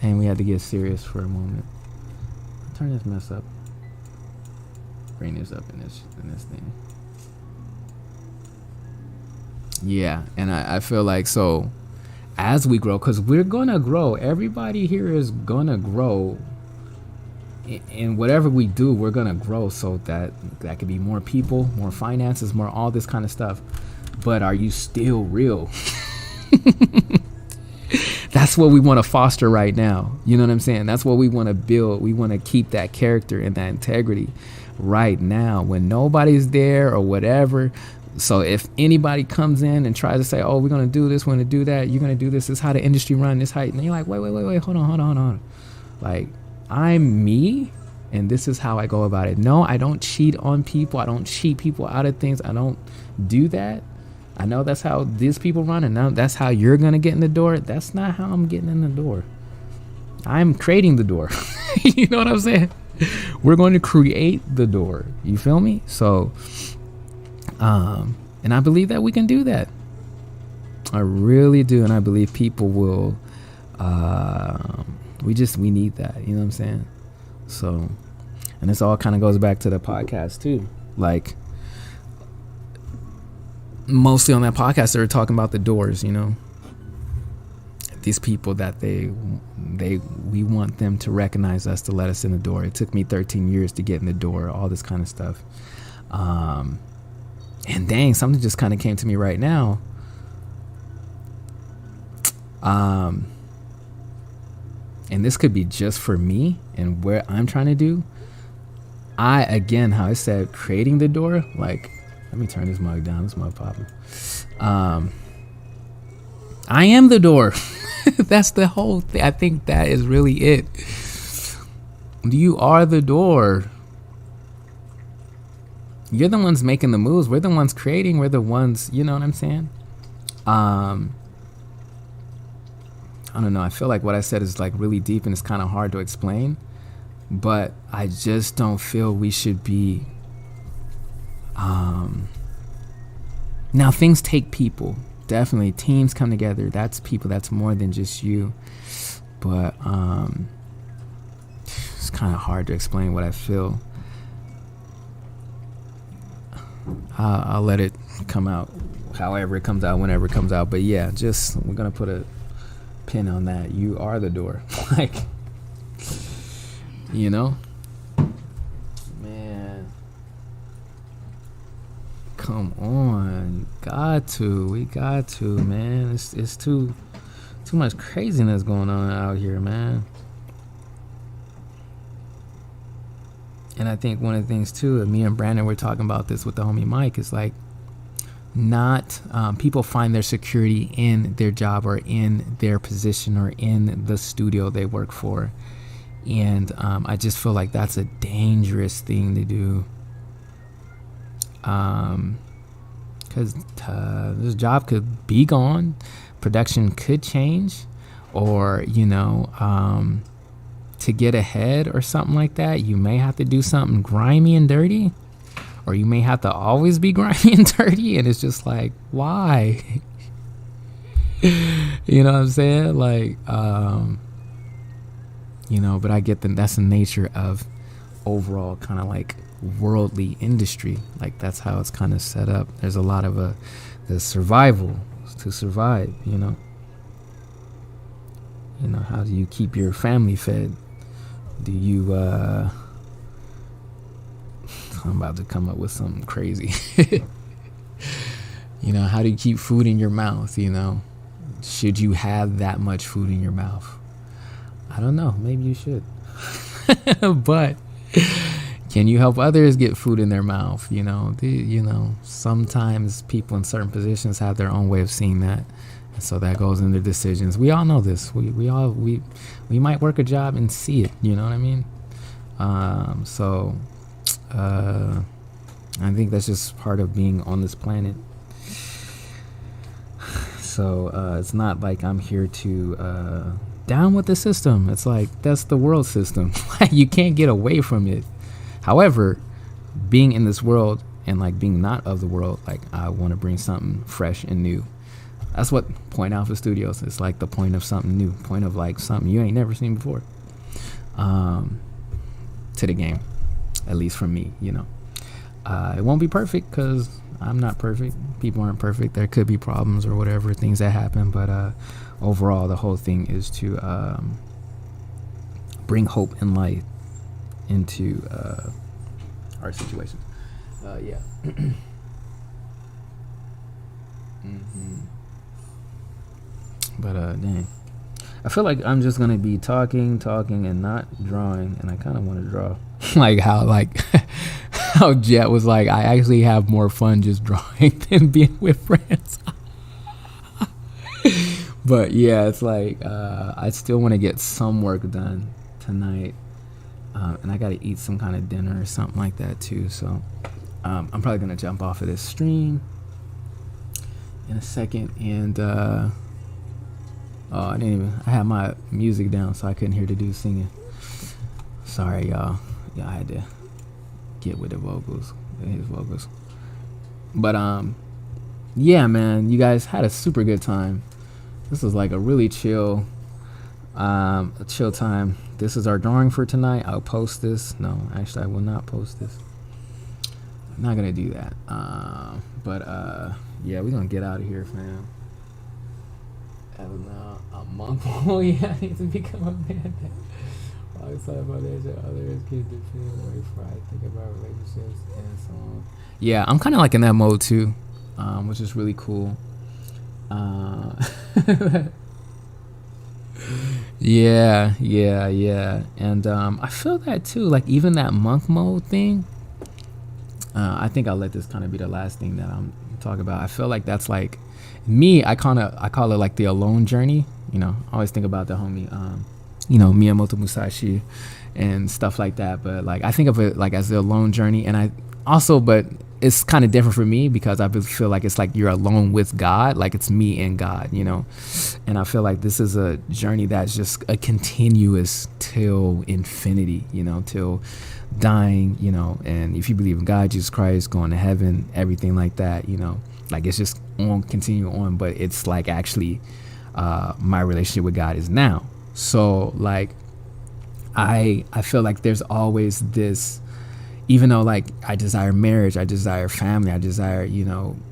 Dang, we had to get serious for a moment. Turn this mess up. Bring this up in this thing. Yeah, and I feel like, so as we grow, because we're gonna grow, everybody here is gonna grow, and whatever we do, we're gonna grow, so that could be more people, more finances, more all this kind of stuff. But are you still real? That's what we want to foster right now. You know what I'm saying? That's what we want to build. We want to keep that character and that integrity right now when nobody's there or whatever. So if anybody comes in and tries to say, oh, we're going to do this, we're going to do that, you're going to do this, this is how the industry runs, this height. And you're like, wait, hold on. Like, I'm me, and this is how I go about it. No, I don't cheat on people. I don't cheat people out of things. I don't do that. I know that's how these people run, and now that's how you're going to get in the door. That's not how I'm getting in the door. I'm creating the door. You know what I'm saying? We're going to create the door. You feel me? So, and I believe that we can do that. I really do. And I believe people will, we need that. You know what I'm saying? So, and this all kind of goes back to the podcast too. Like, mostly on that podcast, they were talking about the doors, you know, these people that we want them to recognize us, to let us in the door. It took me 13 years to get in the door, all this kind of stuff. And dang, something just kind of came to me right now. And this could be just for me and where I'm trying to do. Again, how I said, creating the door, like, let me turn this mug down. This mug popping. I am the door. That's the whole thing. I think that is really it. You are the door. You're the ones making the moves. We're the ones creating. We're the ones, you know what I'm saying? I don't know. I feel like what I said is like really deep and it's kind of hard to explain. But I just don't feel we should be... now things take people, definitely teams come together, that's people, that's more than just you, but it's kind of hard to explain what I feel. I'll let it come out however it comes out, whenever it comes out. But yeah, just we're gonna put a pin on that. You are the door. Like, you know, man, come on, we got to, man. It's too much craziness going on out here, man. And I think one of the things too, me and Brandon were talking about this with the homie Mike, is like, not people find their security in their job or in their position or in the studio they work for, and I just feel like that's a dangerous thing to do, because this job could be gone, production could change, or to get ahead or something like that, you may have to do something grimy and dirty, or you may have to always be grimy and dirty, and it's just like, why? You know what I'm saying? Like, but I get that's the nature of overall kind of like worldly industry. Like, that's how it's kind of set up. There's a lot of the survival to survive, how do you keep your family fed? Do you I'm about to come up with something crazy. How do you keep food in your mouth? Should you have that much food in your mouth? I don't know, maybe you should. But can you help others get food in their mouth? Sometimes people in certain positions have their own way of seeing that. So that goes into decisions. We all know this. We might work a job and see it. You know what I mean? I think that's just part of being on this planet. So it's not like I'm here to down with the system. It's like, that's the world system. You can't get away from it. However, being in this world and like being not of the world, like, I want to bring something fresh and new. That's what Point Alpha Studios is, like the point of something new, point of like something you ain't never seen before, to the game, at least for me, it won't be perfect because I'm not perfect. People aren't perfect. There could be problems or whatever, things that happen, but overall the whole thing is to bring hope and light into our situation. Yeah. But dang, I feel like I'm just gonna be talking and not drawing, and I kind of want to draw. Like how Jet was like, I actually have more fun just drawing than being with friends. But yeah, it's like I still want to get some work done tonight, and I gotta eat some kind of dinner or something like that too. So I'm probably gonna jump off of this stream in a second, and I had my music down, so I couldn't hear the dude singing. Sorry, y'all. Yeah, I had to get with his vocals. But yeah, man, you guys had a super good time. This was like a really chill time. This is our drawing for tonight. I'll post this. No, actually, I will not post this. I'm not gonna do that. But yeah, we're gonna get out of here, fam. A monk. Oh yeah, I need to become a man. I was talking about that. Others kids that feel way before I think about relationships and so on. Yeah, I'm kind of like in that mode too, which is really cool. Yeah, and I feel that too. Like even that monk mode thing. I think I'll let this kind of be the last thing that I'm talking about. I feel like that's like me. I call it like the alone journey. I always think about the homie, Miyamoto Musashi and stuff like that. But like I think of it like as the alone journey, and I also, but it's kind of different for me because I feel like it's like you're alone with God, like it's me and God, and I feel like this is a journey that's just a continuous till infinity, till dying, and if you believe in God, Jesus Christ, going to heaven, everything like that, like it's just on, continue on, but it's like actually my relationship with God is now. So like I feel like there's always this even though like I desire marriage, I desire family, I desire,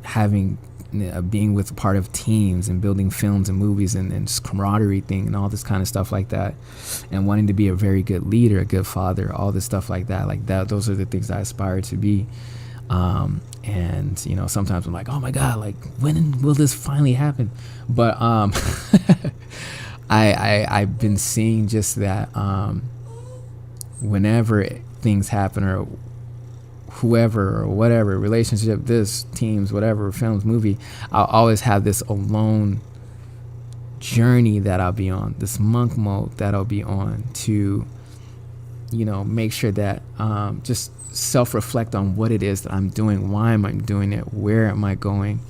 having being with part of teams and building films and movies and just camaraderie thing and all this kind of stuff like that, and wanting to be a very good leader, a good father, all this stuff like that, those are the things I aspire to be. And sometimes I'm like, oh my God, like when will this finally happen? But I've been seeing just that whenever things happen, or whoever or whatever, relationship, this, teams, whatever, films, movie, I'll always have this alone journey that I'll be on, this monk mode that I'll be on to, make sure that just self-reflect on what it is that I'm doing, why am I doing it, where am I going,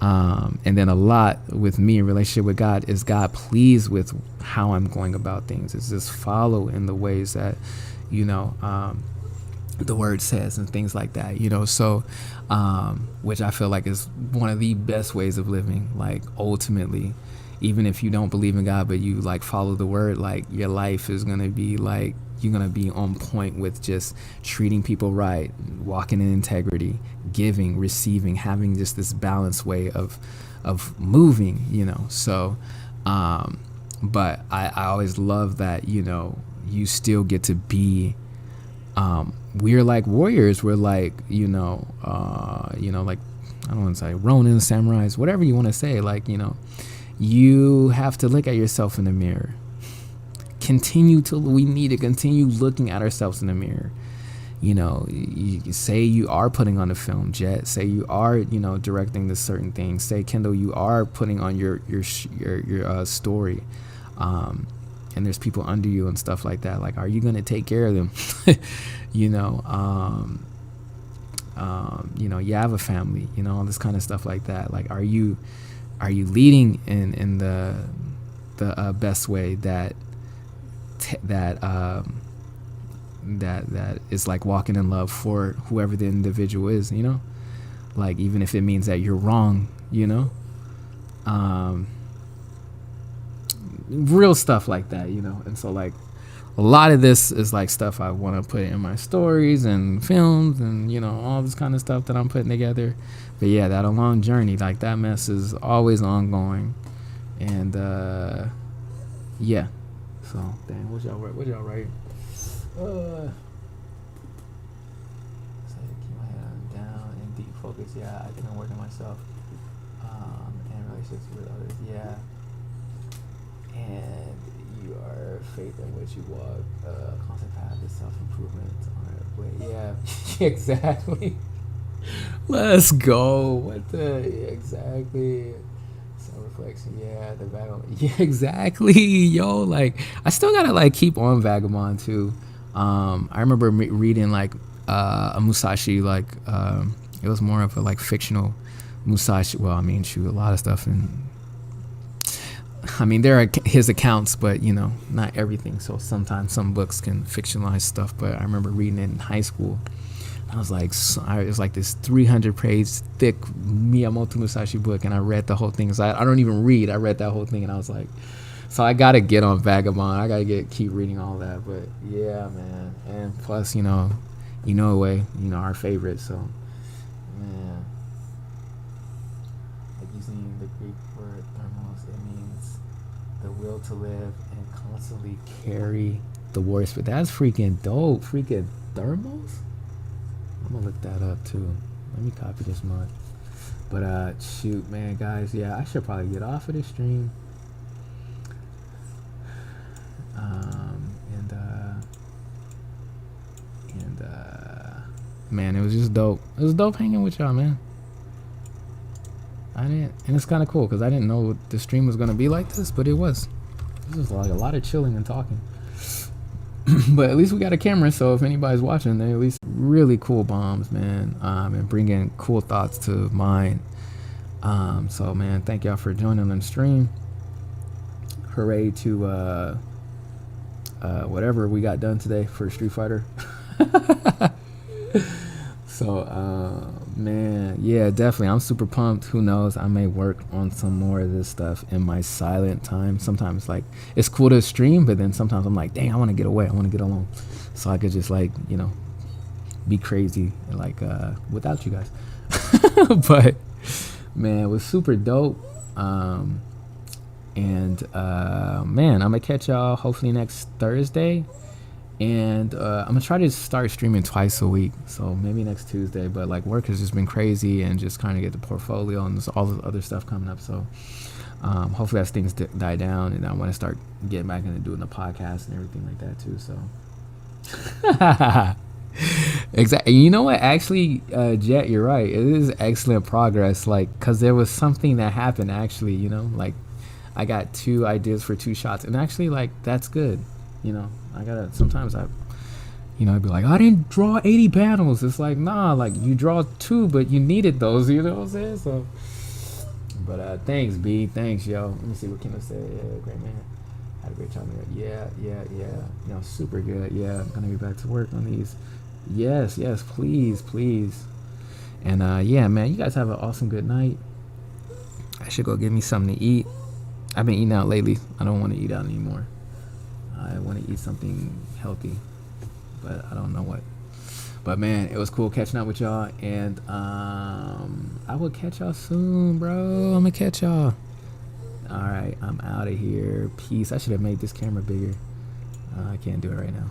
and then a lot with me in relationship with God is God pleased with how I'm going about things. It's just follow in the ways that the word says and things like that, so which I feel like is one of the best ways of living. Like ultimately, even if you don't believe in God but you like follow the word, like your life is gonna be like, you're gonna be on point with just treating people right, walking in integrity, giving, receiving, having just this balanced way of moving, so but I always love that you still get to be we're like warriors, we're like like I don't want to say Ronin, samurais, whatever you want to say, like you have to look at yourself in the mirror. We need to continue looking at ourselves in the mirror. You say you are putting on a film, Jet. Say you are, directing this certain thing. Say, Kendall, you are putting on your story. And there's people under you and stuff like that. Like, are you gonna take care of them? You have a family. All this kind of stuff like that. Like, are you leading in the best way that is like walking in love for whoever the individual is, like even if it means that you're wrong, real stuff like that, and so like a lot of this is like stuff I want to put in my stories and films and all this kind of stuff that I'm putting together. But yeah, that alone journey, like that mess is always ongoing. And yeah, so dang, what y'all write? So keep my head down and deep focus. Yeah, I think I'm working myself. And relationships with others. Yeah. And you are faith in which you walk, constant path of self-improvement on our way. Yeah, exactly. Let's go. Exactly. Self-reflection. Yeah, the vagabond. Yeah, exactly. Yo, like I still gotta like keep on vagabond too. I remember reading like a Musashi, like it was more of a like fictional Musashi. Well, I mean, shoot, a lot of stuff there are his accounts, but not everything. So sometimes some books can fictionalize stuff. But I remember reading it in high school. I was like, it was like this 300-page thick Miyamoto Musashi book, and I read the whole thing. So I don't even read. I read that whole thing, and I was like, so I gotta get on Vagabond. I gotta keep reading all that. But yeah, man. And plus, Inoue, our favorite. So, man, like using the Greek word thermos, it means the will to live and constantly carry the warrior spirit. That's freaking dope. Freaking thermos. I'm gonna look that up too. Let me copy this mug. But shoot, man, guys, yeah, I should probably get off of this stream. Man, it was just dope. It was dope hanging with y'all, man. And it's kind of cool because I didn't know the stream was gonna be like this, but it was. This was like a lot of chilling and talking. But at least we got a camera, so if anybody's watching, they at least really cool bombs, man, and bringing cool thoughts to mind. So, man, thank y'all for joining on the stream. Hooray to whatever we got done today for Street Fighter. So, man, yeah, definitely. I'm super pumped. Who knows? I may work on some more of this stuff in my silent time. Sometimes, like, it's cool to stream, but then sometimes I'm like, dang, I want to get away. I want to get alone. So I could just, like, be crazy like without you guys. But man, it was super dope. And man, I'm gonna catch y'all hopefully next Thursday. And I'm gonna try to start streaming twice a week, so maybe next Tuesday. But like work has just been crazy, and just kind of get the portfolio and all the other stuff coming up. So hopefully as things die down, and I want to start getting back into doing the podcast and everything like that too. So exactly. You know what? Actually, Jet, you're right. It is excellent progress. Like, cause there was something that happened. Actually, you know, like I got 2 ideas for 2 shots, and actually, like that's good. You know, I gotta, sometimes I'd be like, I didn't draw 80 panels. It's like, nah, like you draw 2, but you needed those, you know what I'm saying? So, but thanks, B. Thanks, yo. Let me see what Kendall said. Yeah, great man. Had a great time there. Yeah. You know, super good. Yeah, I'm gonna be back to work on these. Yes, please. And yeah, man, you guys have an awesome good night. I should go get me something to eat. I've been eating out lately. I don't want to eat out anymore. I want to eat something healthy, but I don't know what. But man, it was cool catching up with y'all, and I will catch y'all soon, bro. I'm gonna catch y'all. All right, I'm out of here. Peace. I should have made this camera bigger. I can't do it right now.